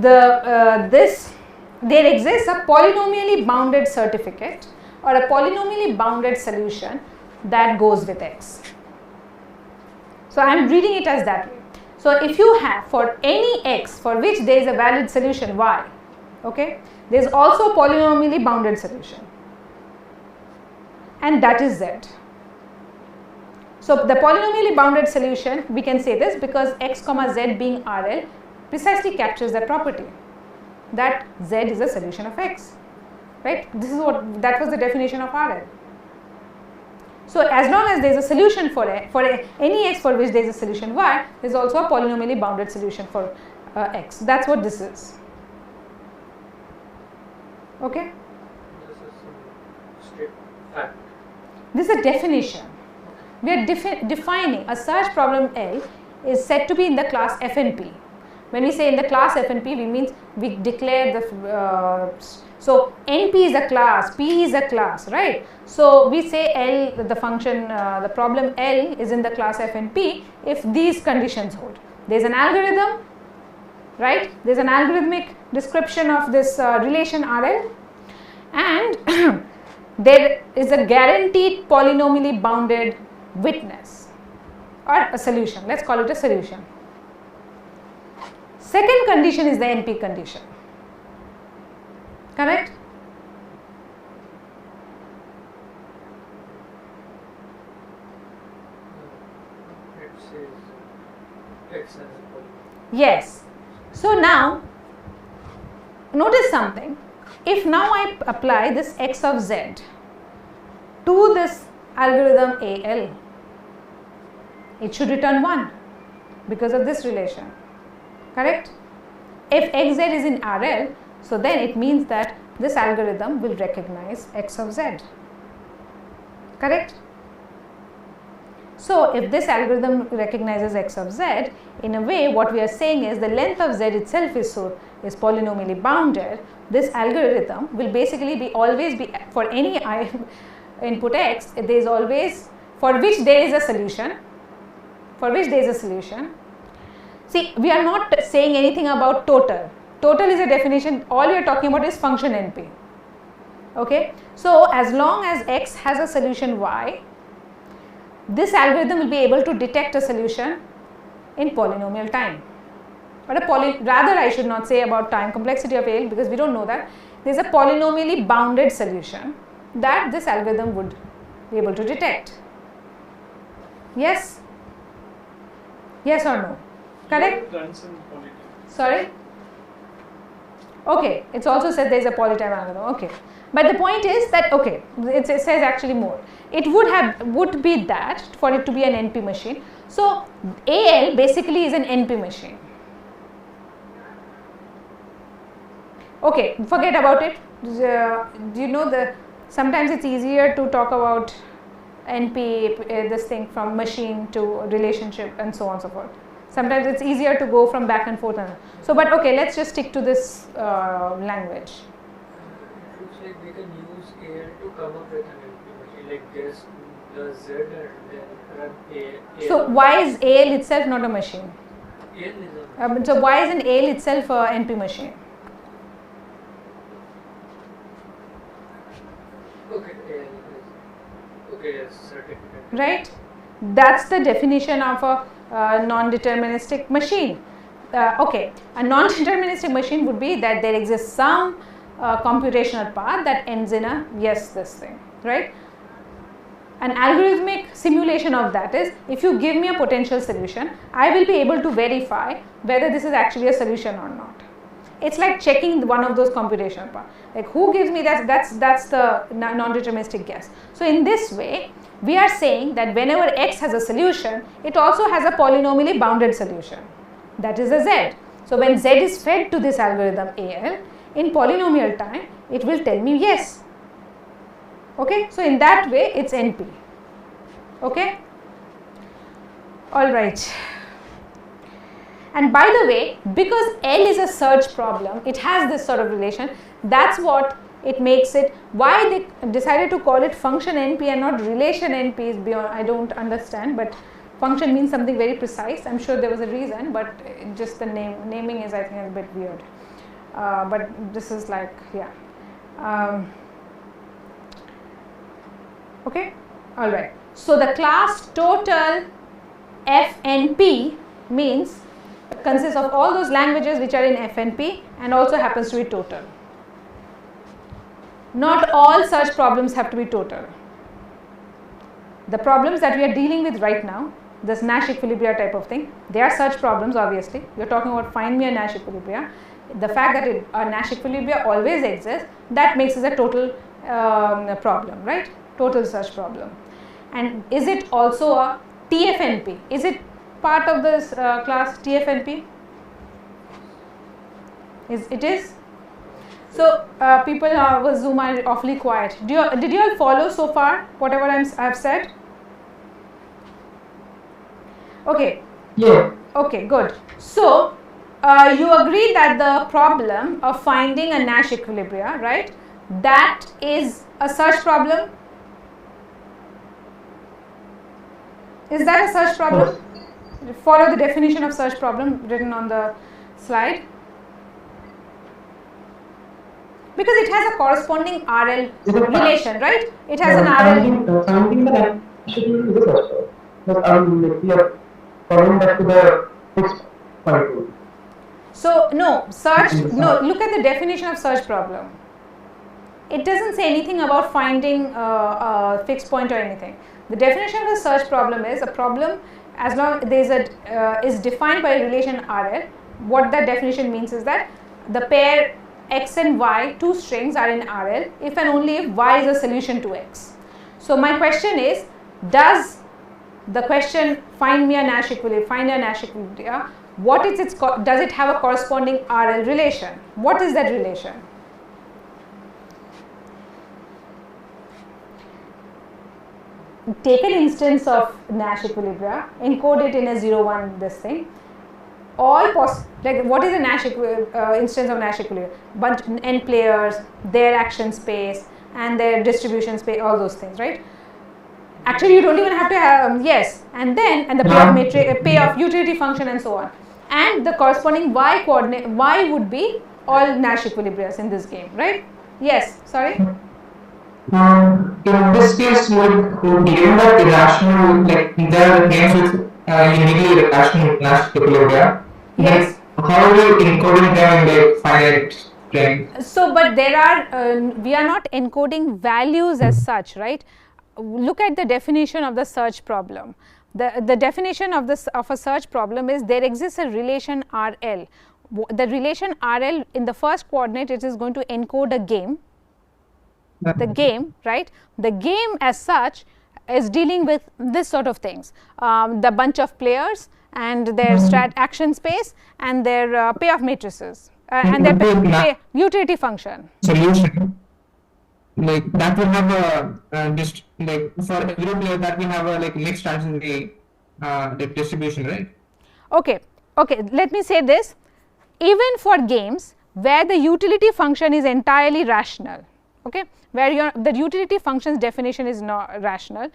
there exists a polynomially bounded certificate or a polynomially bounded solution that goes with x. So I am reading it as that way. So if you have for any x for which there is a valid solution y, okay, there is also a polynomially bounded solution, and that is z. So the polynomially bounded solution, we can say this because x comma z being RL precisely captures that property, that z is a solution of x, right? This is what, that was the definition of RL. So as long as there is a solution for any x for which there is a solution y, there is also a polynomially bounded solution for x. That's what this is. Okay? This is some strict fact. This is a definition. We are defining a search problem L is said to be in the class F and P. When we say in the class F and P, we means we declare the so NP is a class, P is a class, right? So we say L, the function, the problem L is in the class F and P if these conditions hold. There is an algorithm, right? There is an algorithmic description of this relation RL, and there is a guaranteed polynomially bounded witness or a solution. Let's call it a solution. Second condition is the NP condition. Correct? It says x as a polynomial. Yes. So now, notice something. If now I apply this x of z to this algorithm AL, it should return 1 because of this relation. Correct? If xz is in RL, so then it means that this algorithm will recognize x of z. Correct? So if this algorithm recognizes x of z, in a way what we are saying is the length of z itself is polynomially bounded. This algorithm will basically be always be for any input x, there is always for which there is a solution. For which there is a solution. See, we are not saying anything about total. Total is a definition, all we are talking about is function NP. Okay. So as long as x has a solution y, this algorithm will be able to detect a solution in polynomial time. But rather I should not say about time complexity of AL because we don't know that. There is a polynomially bounded solution that this algorithm would be able to detect. Yes? Yes or no? Correct? Runs in polynomial. Sorry? Okay, it also says there is a polytime algorithm. Okay, but the point is that okay, it says actually more. It would be that for it to be an NP machine. So AL basically is an NP machine. Okay, forget about it. Do you know sometimes it's easier to talk about NP this thing from machine to relationship and so on and so forth. Sometimes it's easier to go from back and forth. So, but okay, let's just stick to this language. It looks like we can use AL to come up with an NP machine, like guess the Z and then run AL. So, why is AL itself not a machine? AL is a machine. So, why isn't AL itself a NP machine? Okay, AL is, okay, yes, certificate. Right? That's the definition of a non-deterministic machine. Okay, a non-deterministic machine would be that there exists some computational path that ends in a yes this thing, right? An algorithmic simulation of that is, if you give me a potential solution, I will be able to verify whether this is actually a solution or not. It's like checking one of those computational paths. Like who gives me that? That's the non-deterministic guess. So in this way, we are saying that whenever x has a solution, it also has a polynomially bounded solution. That is a z. So when z is fed to this algorithm AL, in polynomial time, it will tell me yes. Okay, so in that way, it's NP. Okay, all right. And by the way, because L is a search problem, it has this sort of relation. That's what it makes it. Why they decided to call it function NP and not relation NP is beyond, I don't understand, but function means something very precise. I'm sure there was a reason, but just the naming is, I think, a bit weird. But this is like, yeah. Okay, all right. So the class total FNP means consists of all those languages which are in FNP and also happens to be total. Not all such problems have to be total. The problems that we are dealing with right now, this Nash equilibria type of thing, they are such problems obviously. We are talking about find me a Nash equilibria. The fact that a Nash equilibria always exists, that makes it a total problem, right? Total search problem. And is it also a TFNP? Is it part of this class TFNP? It is? So people with Zoom are awfully quiet. Did you all follow so far whatever I have said? Okay. Yeah. Okay, good. So you agree that the problem of finding a Nash equilibria, right? That is a search problem. Is that a search problem? Follow the definition of search problem written on the slide. Because it has a corresponding RL relation, right? It has an RL. Finding the Nash equilibrium is a search problem. We are following back to the fixed point. So no, search, no, look at the definition of search problem. It doesn't say anything about finding a fixed point or anything. The definition of a search problem is a problem as long as there is a is defined by a relation RL. What that definition means is that the pair x and y, two strings, are in RL if and only if y is a solution to x. So my question is, does the question find me a Nash equilibrium, find a Nash equilibrium, what is its, does it have a corresponding RL relation? What is that relation? Take an instance of Nash equilibria, encode it in a 0-1 this thing. All like what is a Nash instance of Nash equilibrium? Bunch n players, their action space and their distribution space, all those things, right? Actually, you don't even have to have yes, and then and the payoff matrix, payoff utility function, and so on, and the corresponding y coordinate. Y would be all Nash equilibriums in this game, right? Yes. Sorry. In this case, given that irrational, like there are games with uniquely irrational Nash equilibria, yes. How are you encoding them in like finite string? So, but there are we are not encoding values as such, right? Look at the definition of the search problem. The definition of a search problem is there exists a relation RL. The relation RL in the first coordinate, it is going to encode a game. The game, right? The game as such is dealing with this sort of things, the bunch of players and their action space and their payoff matrices and their utility function. Solution, like that will have a just like for every player that will have a like mixed strategy distribution, right? Okay, let me say this. Even for games where the utility function is entirely rational, okay, where the utility function's definition is not rational,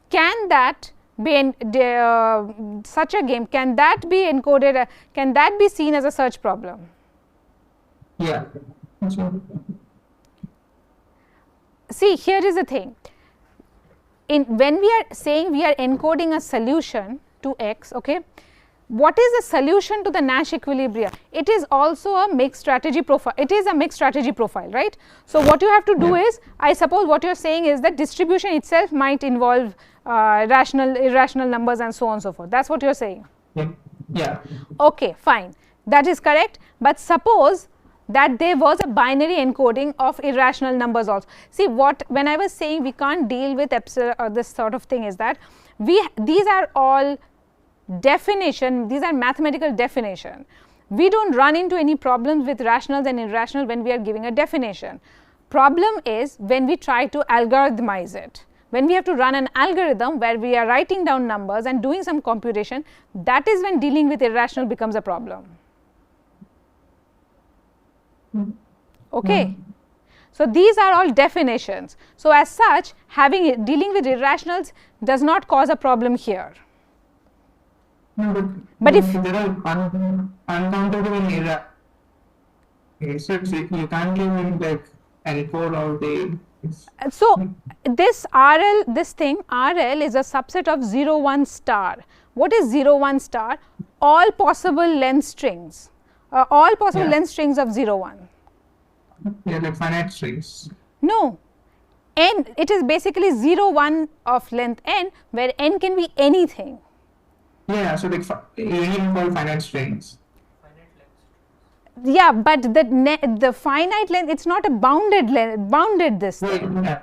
can that be in such a game, can that be encoded, can that be seen as a search problem? Yeah. See, here is the thing. When we are saying we are encoding a solution, to x. Okay. What is the solution to the Nash equilibrium? It is also a mixed strategy profile. It is a mixed strategy profile, right? So, what you have to do is, I suppose what you are saying is that distribution itself might involve rational, irrational numbers and so on and so forth. That is what you are saying. Yeah. Okay, fine. That is correct. But suppose that there was a binary encoding of irrational numbers also. See, what when I was saying we can't deal with epsilon or this sort of thing is that these are all definition, these are mathematical definition. We don't run into any problems with rationals and irrational when we are giving a definition. Problem is when we try to algorithmize it. When we have to run an algorithm where we are writing down numbers and doing some computation, that is when dealing with irrational becomes a problem. Okay. So, these are all definitions. So, as such dealing with irrationals does not cause a problem here. But if there are uncountable error, so you can't give like encode all the. So, this RL, this thing RL is a subset of 0 1 star. What is 0 1 star? All possible length strings, all possible length strings of 0 1. Yeah, like finite strings. No, n, it is basically 0 1 of length n, where n can be anything. Yeah, so like you even call finite strings. Yeah, but the finite length, it's not a bounded length, bounded this thing. Yeah.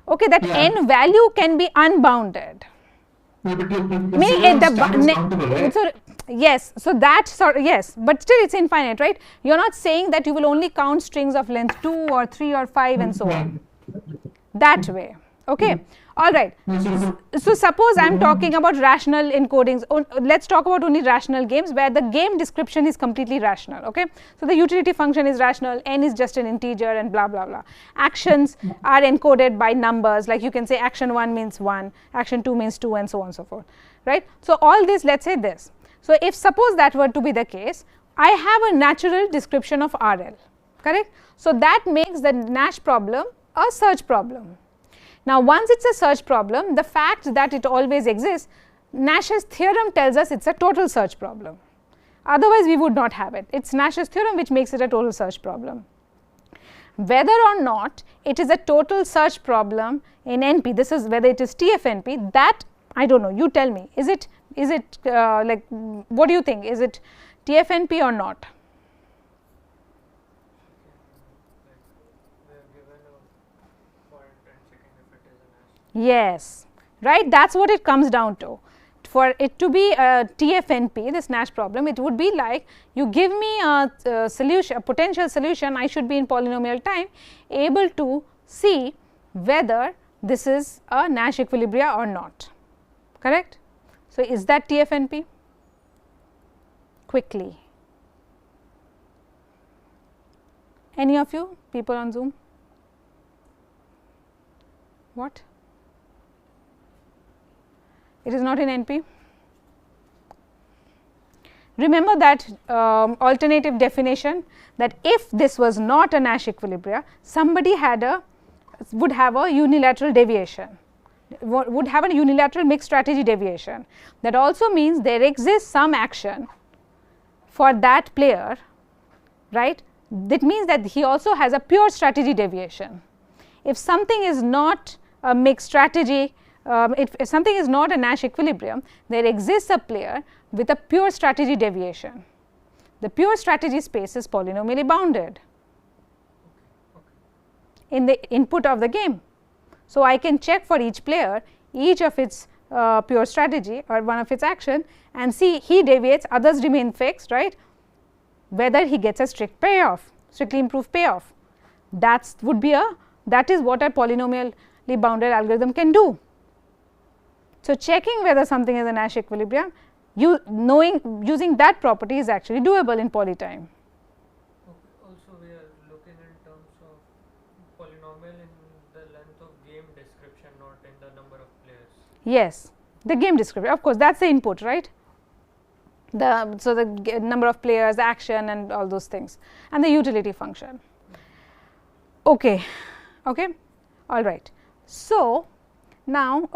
Okay, that n value can be unbounded. Yeah, but right? So, yes, so that sort, yes, but still it's infinite, right? You are not saying that you will only count strings of length 2 or 3 or 5 and so on, that way. Okay. All right. So, suppose I am talking about rational encodings. Let us talk about only rational games where the game description is completely rational. Okay. So, the utility function is rational, n is just an integer and blah blah blah. Actions are encoded by numbers, like you can say action 1 means 1, action 2 means 2 and so on and so forth, right. So, all this, let us say this. So, if suppose that were to be the case, I have a natural description of RL, correct. So, that makes the Nash problem a search problem. Now, once it is a search problem, the fact that it always exists, Nash's theorem tells us it is a total search problem. Otherwise, we would not have it. It is Nash's theorem which makes it a total search problem. Whether or not it is a total search problem in NP, this is whether it is TFNP, that I do not know, you tell me, is it like, what do you think, is it TFNP or not? Yes, right, that is what it comes down to. For it to be a TFNP, this Nash problem, it would be like you give me a solution, a potential solution, I should be in polynomial time able to see whether this is a Nash equilibria or not, correct. So, is that TFNP? Quickly. Any of you people on Zoom? What? It is not in NP. Remember that alternative definition, that if this was not a Nash equilibria, somebody would have a unilateral deviation, would have a unilateral mixed strategy deviation. That also means there exists some action for that player, right. That means that he also has a pure strategy deviation. If something is not a mixed strategy, if something is not a Nash equilibrium, there exists a player with a pure strategy deviation. The pure strategy space is polynomially bounded in the input of the game. So, I can check for each player each of its pure strategy or one of its action and see he deviates, others remain fixed, right, whether he gets a strict payoff, strictly improved payoff. That is what a polynomially bounded algorithm can do. So, checking whether something is a Nash equilibrium, using that property is actually doable in polytime. Also, we are looking in terms of polynomial in the length of game description, not in the number of players. Yes, the game description, of course, that is the input, right. So, the number of players, the action and all those things, and the utility function. Okay, all right. So, now,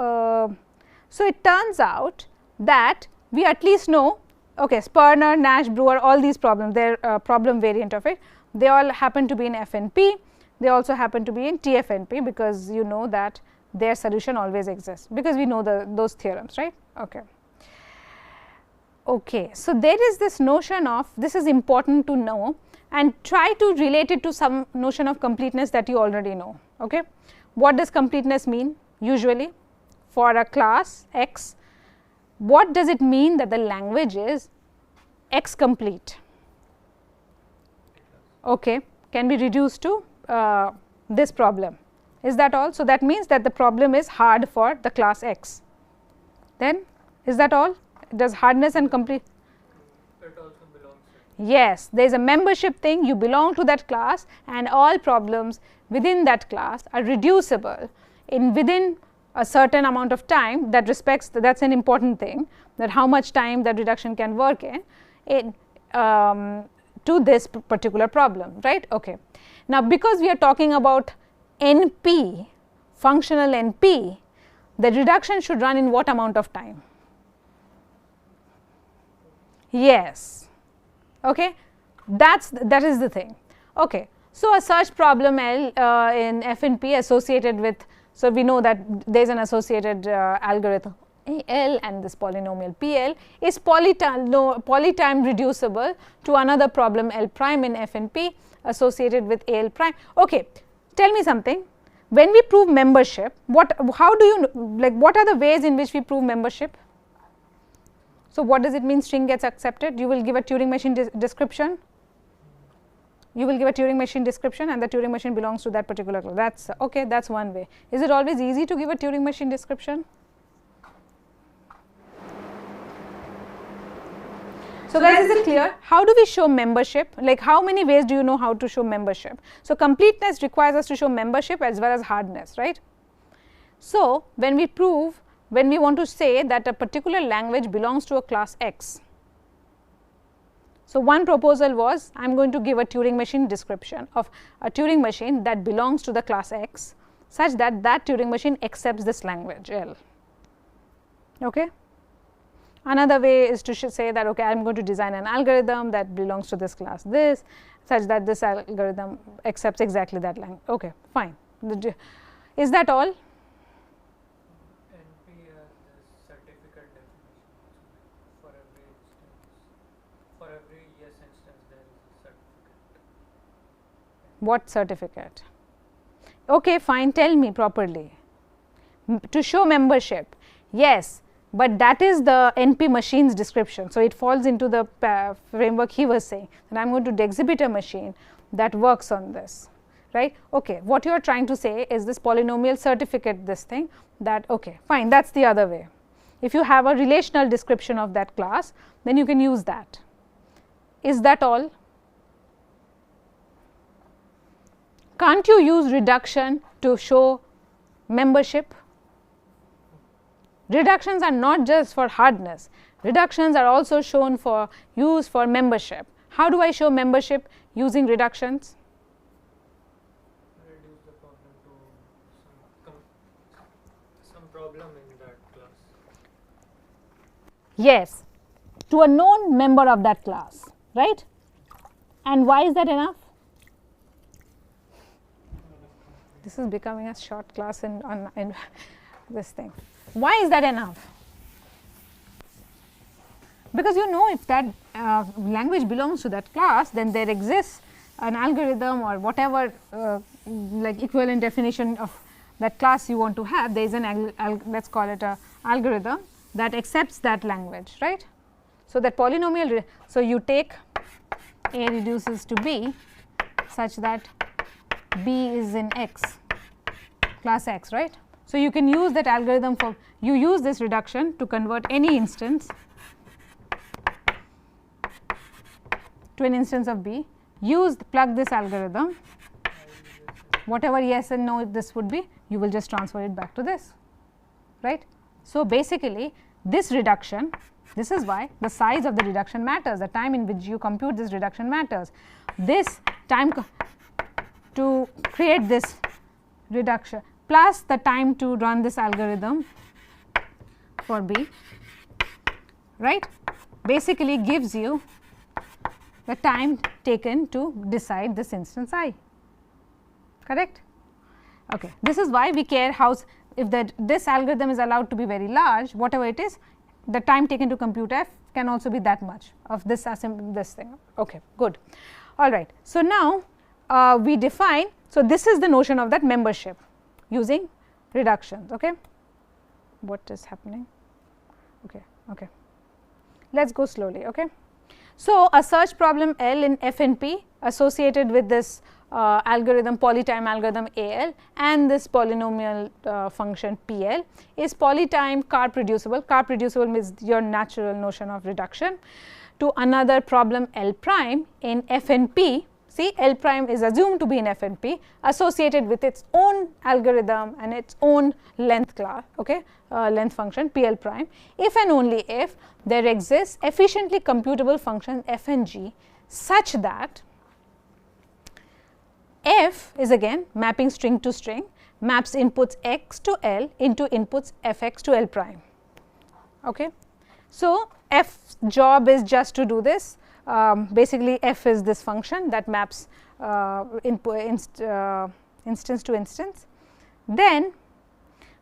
so it turns out that we at least know, okay, Sperner, Nash, Brewer, all these problems, they are problem variant of it, they all happen to be in FNP, they also happen to be in TFNP, because you know that their solution always exists, because we know those theorems, right. Okay. Okay, so there is this notion of, this is important to know and try to relate it to some notion of completeness that you already know. Okay. What does completeness mean usually for a class X? What does it mean that the language is X complete? Okay, can be reduced to this problem. Is that all? So, that means that the problem is hard for the class X. Then is that all? Does hardness and complete? It also belongs Yes, there is a membership thing, you belong to that class and all problems within that class are reducible in within a certain amount of time that respects, that is an important thing, that how much time that reduction can work in to this particular problem, right. Okay. Now, because we are talking about NP, functional NP, the reduction should run in what amount of time? Yes, okay, that is the thing. Okay. So, a search problem L in FNP associated with, so we know that there is an associated algorithm L and this polynomial PL is polytime reducible to another problem L prime in FNP associated with AL prime. Okay, tell me something, when we prove membership, how do you, like what are the ways in which we prove membership? So, what does it mean string gets accepted? You will give a Turing machine description, you will give a Turing machine description and the Turing machine belongs to that particular class. That is okay, that is one way. Is it always easy to give a Turing machine description? So, guys, is it clear? How do we show membership? Like how many ways do you know how to show membership? So, completeness requires us to show membership as well as hardness, right. So, when we prove, when we want to say that a particular language belongs to a class X. So, one proposal was I am going to give a Turing machine description of a Turing machine that belongs to the class X such that that Turing machine accepts this language L. Okay. Another way is to say that okay, I am going to design an algorithm that belongs to this class this such that this algorithm accepts exactly that language. Okay, fine. Is that all? NP has this certificate definition for every instance. For every yes instance, there is a certificate. What certificate? Okay, fine. Tell me properly. To show membership, yes. But that is the NP machine's description. So, it falls into the framework he was saying, and I am going to exhibit a machine that works on this, right. Okay. What you are trying to say is this polynomial certificate, this thing that okay, fine, that is the other way. If you have a relational description of that class, then you can use that. Is that all? Can't you use reduction to show membership? Reductions are not just for hardness, reductions are also shown for use for membership. How do I show membership using reductions? Reduce the problem to some problem in that class. Yes, to a known member of that class, right. And why is that enough? This is becoming a short class in this thing. Why is that enough? Because you know if that language belongs to that class, then there exists an algorithm or whatever like equivalent definition of that class you want to have. There is an let us call it a algorithm that accepts that language, right. So, that polynomial, so you take A reduces to B such that B is in X, class X, right. So, you can use that algorithm for, you use this reduction to convert any instance to an instance of B, plug this algorithm, whatever yes and no this would be, you will just transfer it back to this, right. So, basically this reduction, this is why the size of the reduction matters, the time in which you compute this reduction matters. This time to create this reduction plus the time to run this algorithm for B, right, basically gives you the time taken to decide this instance I, correct? Okay. This is why we care how, if this algorithm is allowed to be very large, whatever it is, the time taken to compute f can also be that much of this thing. Okay, good. All right. So now we define, so this is the notion of that membership using reductions. Okay. What is happening? Okay, okay. Let's go slowly. Okay. So a search problem L in FNP associated with this algorithm, polytime algorithm AL, and this polynomial function PL is polytime carp reducible. Carp reducible means your natural notion of reduction to another problem L prime in FNP. See, L prime is assumed to be in FNP associated with its own algorithm and its own length class, okay, length function PL prime, if and only if there exists efficiently computable function f and g such that f is again mapping string to string, maps inputs x to L into inputs fx to L prime. Okay. So, f job is just to do this. Basically f is this function that maps instance to instance. Then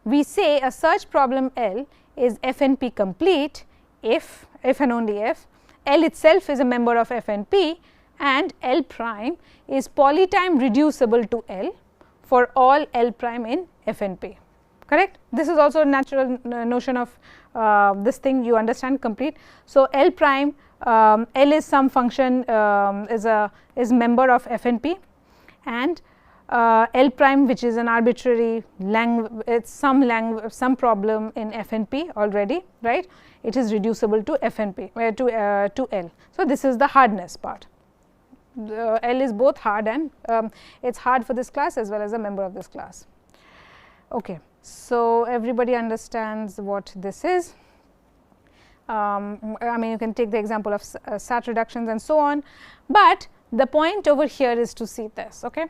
we say a search problem L is FNP complete if and only if L itself is a member of FNP and L prime is polytime reducible to L for all L prime in FNP, correct. This is also a natural notion of this thing you understand complete. So, L prime L is some function is member of FNP and L prime, which is an arbitrary it's some problem in FNP already, right. It is reducible to FNP to L. So, this is the hardness part. L is both hard and it's hard for this class as well as a member of this class. Okay. So, everybody understands what this is. I mean, you can take the example of SAT reductions and so on, but the point over here is to see this. Okay.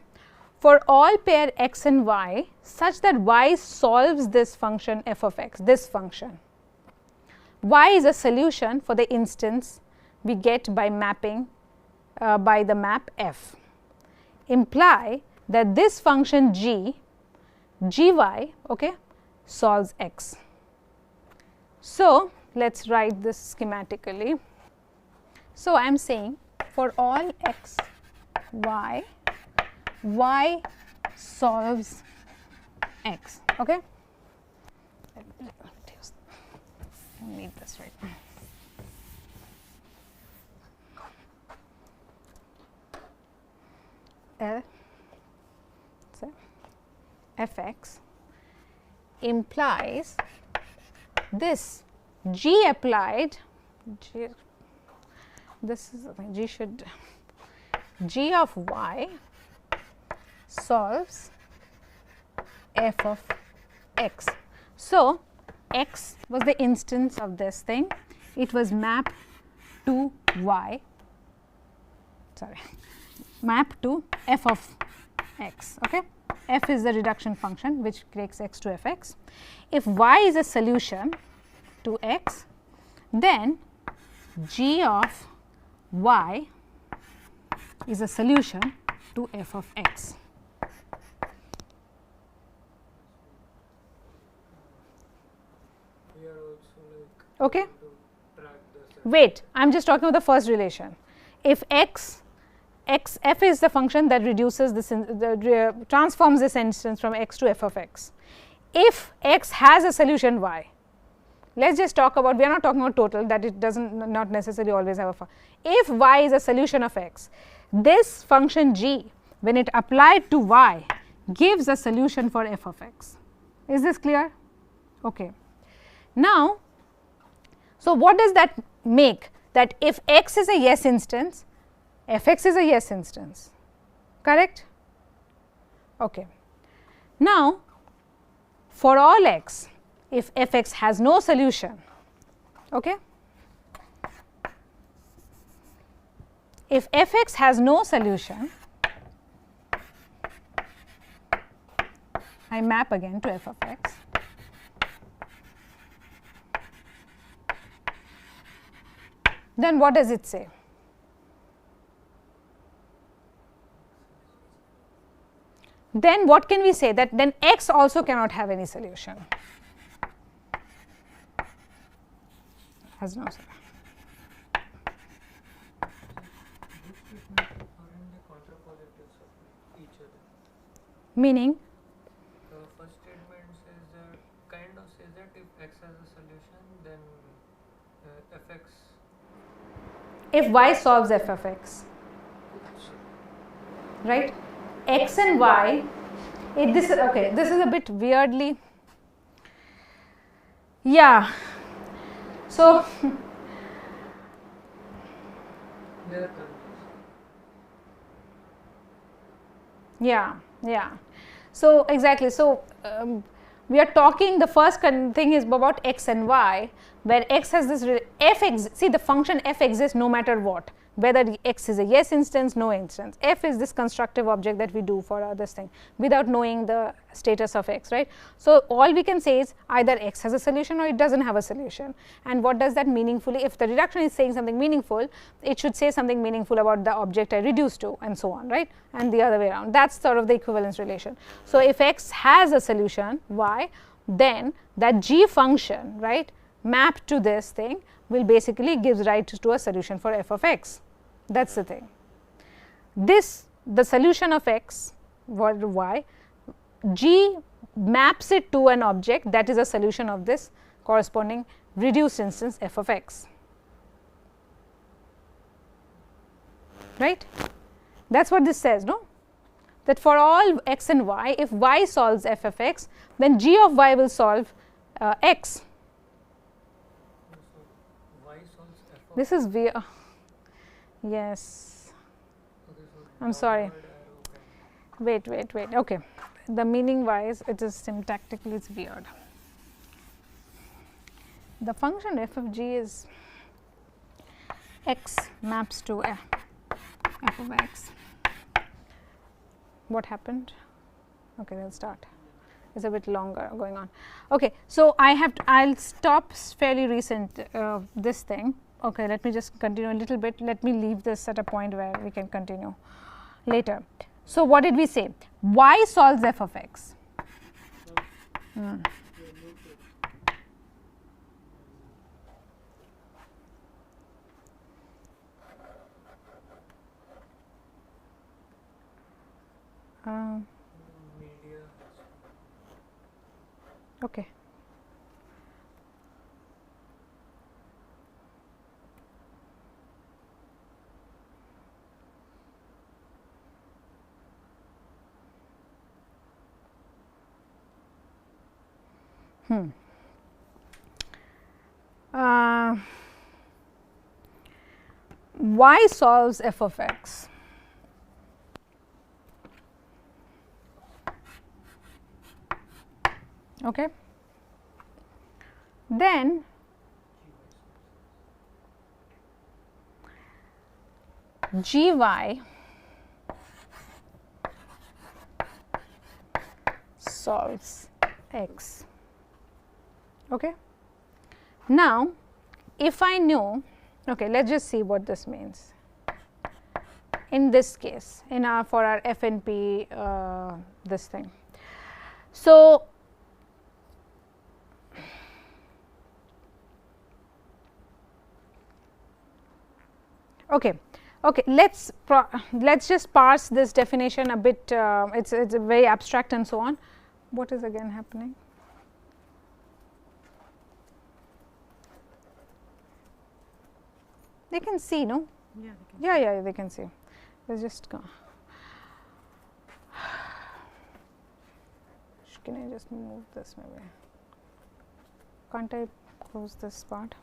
For all pair x and y such that y solves this function f of x, this function, y is a solution for the instance we get by mapping by the map f, imply that this function g, gy, okay, solves x. So, let us write this schematically. So, I am saying for all x, y, y solves x. Okay. I need this right now. L, so fx implies this g applied, g, this is g should, g of y solves f of x. So, x was the instance of this thing, it was mapped to y, sorry, mapped to f of x. Okay. F is the reduction function which takes x to f x. If y is a solution to x, then g of y is a solution to f of x. Okay. Wait, I am just talking about the first relation. If f is the function that reduces this, transforms this instance from x to f of x. If x has a solution y, let us just talk about, we are not talking about total, that it does not necessarily always have a if y is a solution of x, this function g when it applied to y gives a solution for f of x. Is this clear? Okay. Now, so what does that make? That if x is a yes instance, f x is a yes instance, correct? Okay. Now, for all x, if f x has no solution, okay, if f x has no solution, I map again to f of x. then what does it say? Then what can we say? That then x also cannot have any solution. Has no solution. Meaning? The first statement says that, kind of says that if x has a solution, then fx. If y solves f of x, right? X and y. This is okay. This is a bit weirdly. Yeah. So. Yeah, yeah. So exactly. So we are talking. The first thing is about x and y, where x has this f. See, the function f exists no matter what. Whether x is a yes instance, no instance. F is this constructive object that we do for this thing without knowing the status of x, right? So all we can say is either x has a solution or it doesn't have a solution. And what does that meaningfully? If the reduction is saying something meaningful, it should say something meaningful about the object I reduce to, and so on, right? And the other way around. That's sort of the equivalence relation. So if x has a solution y, then that g function, right, mapped to this thing will basically gives rise to a solution for f of x. That's the thing. This, the solution of x or y, g maps it to an object that is a solution of this corresponding reduced instance f of x, right? That is what this says, no? That for all x and y, if y solves f of x, then g of y will solve x. This is weird. Yes. I'm sorry. Wait. Okay. The meaning wise, it is syntactically it's weird. The function f of g is x maps to f of x. What happened? Okay, let's start. It's a bit longer going on. Okay, so I'll stop fairly recent this thing. Okay, let me just continue a little bit. Let me leave this at a point where we can continue later. So what did we say? Y solves f of x. Okay. Y solves f of x. Okay. Then gy solves x. Okay. Now, if I know, okay, let's just see what this means. In this case, in our for our FNP, this thing. So, okay, let's just parse this definition a bit. It's very abstract and so on. What is again happening? They can see, no? Yeah, they can. Yeah, they can see. Let's just go. Can I just move this maybe? Can't I close this part?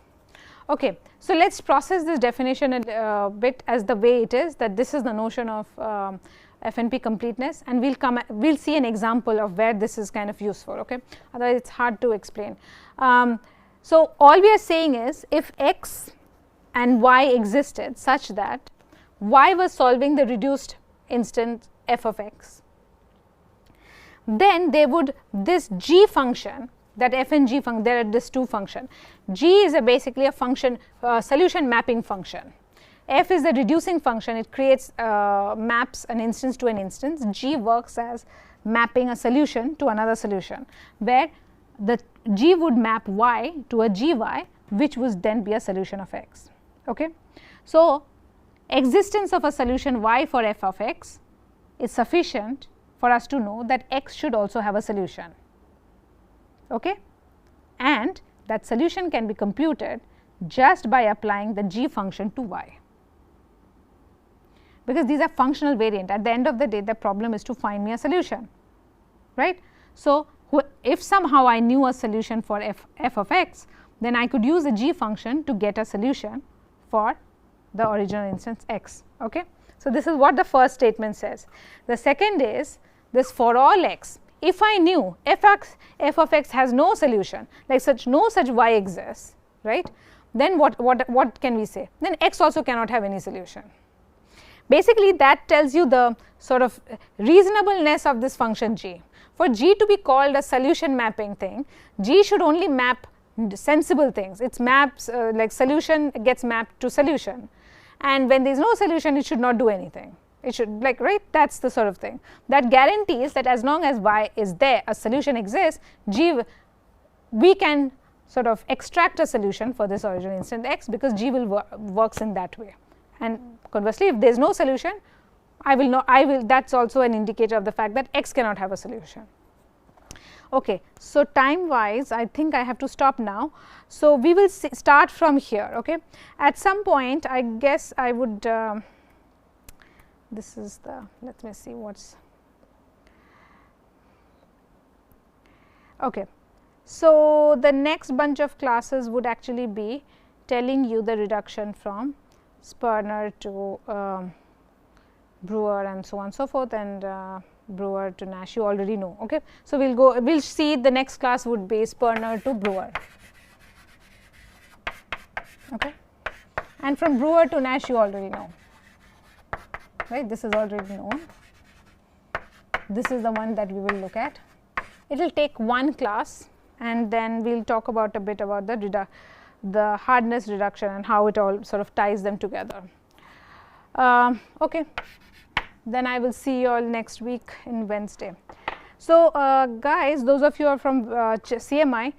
Okay, so let's process this definition a bit as the way it is, that this is the notion of FNP completeness, and we'll see an example of where this is kind of useful. Okay, otherwise it's hard to explain. So all we are saying is, if x and y existed such that y was solving the reduced instant f of x, then they would, this g function that f and g function, there are these two function. G is basically a function, solution mapping function. F is the reducing function, it creates maps an instance to an instance. G works as mapping a solution to another solution, where the G would map y to a gy, which would then be a solution of x. Okay. So, existence of a solution y for f of x is sufficient for us to know that x should also have a solution. Okay. And that solution can be computed just by applying the g function to y, because these are functional variant. At the end of the day, the problem is to find me a solution, right. So, if somehow I knew a solution for f of x, then I could use a g function to get a solution for the original instance x. Okay. So, this is what the first statement says. The second is this: for all x, if I knew f of x has no solution, like no such y exists, right, then what can we say? Then x also cannot have any solution. Basically, that tells you the sort of reasonableness of this function g. For g to be called a solution mapping thing, g should only map sensible things. Its maps like solution gets mapped to solution, and when there is no solution, it should not do anything. It should, like, right, that is the sort of thing that guarantees that as long as y is there, a solution exists, g, we can sort of extract a solution for this original instant x, because g will works in that way. And conversely, if there is no solution, that is also an indicator of the fact that x cannot have a solution. Okay. So, time wise, I think I have to stop now. So, we will start from here. Okay. At some point, I guess I would, this is the, let me see what's, okay. So, the next bunch of classes would actually be telling you the reduction from Sperner to Brewer and so on and so forth, and Brewer to Nash, you already know. Okay. So, we will see the next class would be Sperner to Brewer. Okay. And from Brewer to Nash, you already know, right, this is already known. This is the one that we will look at. It will take one class, and then we will talk about a bit about the hardness reduction and how it all sort of ties them together. Okay. Then I will see you all next week in Wednesday. So, guys, those of you who are from CMI,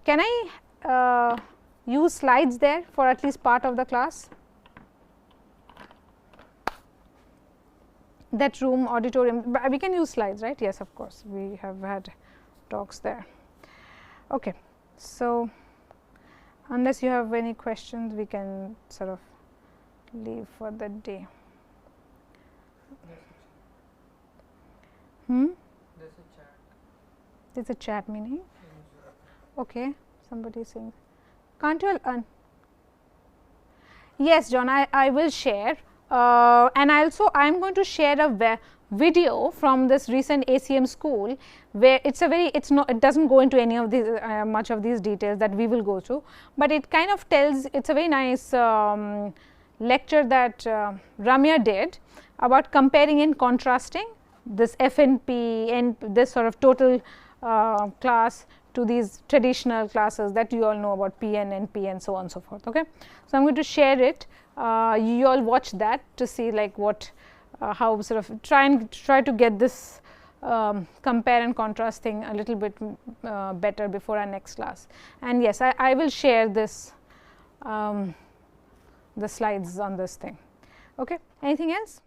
can I use slides there for at least part of the class? That room, auditorium, we can use slides, right? Yes, of course, we have had talks there. Okay. So, unless you have any questions, we can sort of leave for the day. There's a chat. There's a chat meaning? Okay, somebody is saying. Can't you yes, John, I will share, and also I am going to share a video from this recent ACM school, where it doesn't go into any of these much of these details that we will go through, but it kind of tells, it's a very nice lecture that Ramya did about comparing and contrasting this FNP and this sort of total class to these traditional classes that you all know about PN, NP and so on and so forth. Okay. So, I am going to share it, you all watch that to see like what, how sort of try to get this compare and contrast thing a little bit better before our next class. And yes, I will share this, the slides on this thing. Okay. Anything else?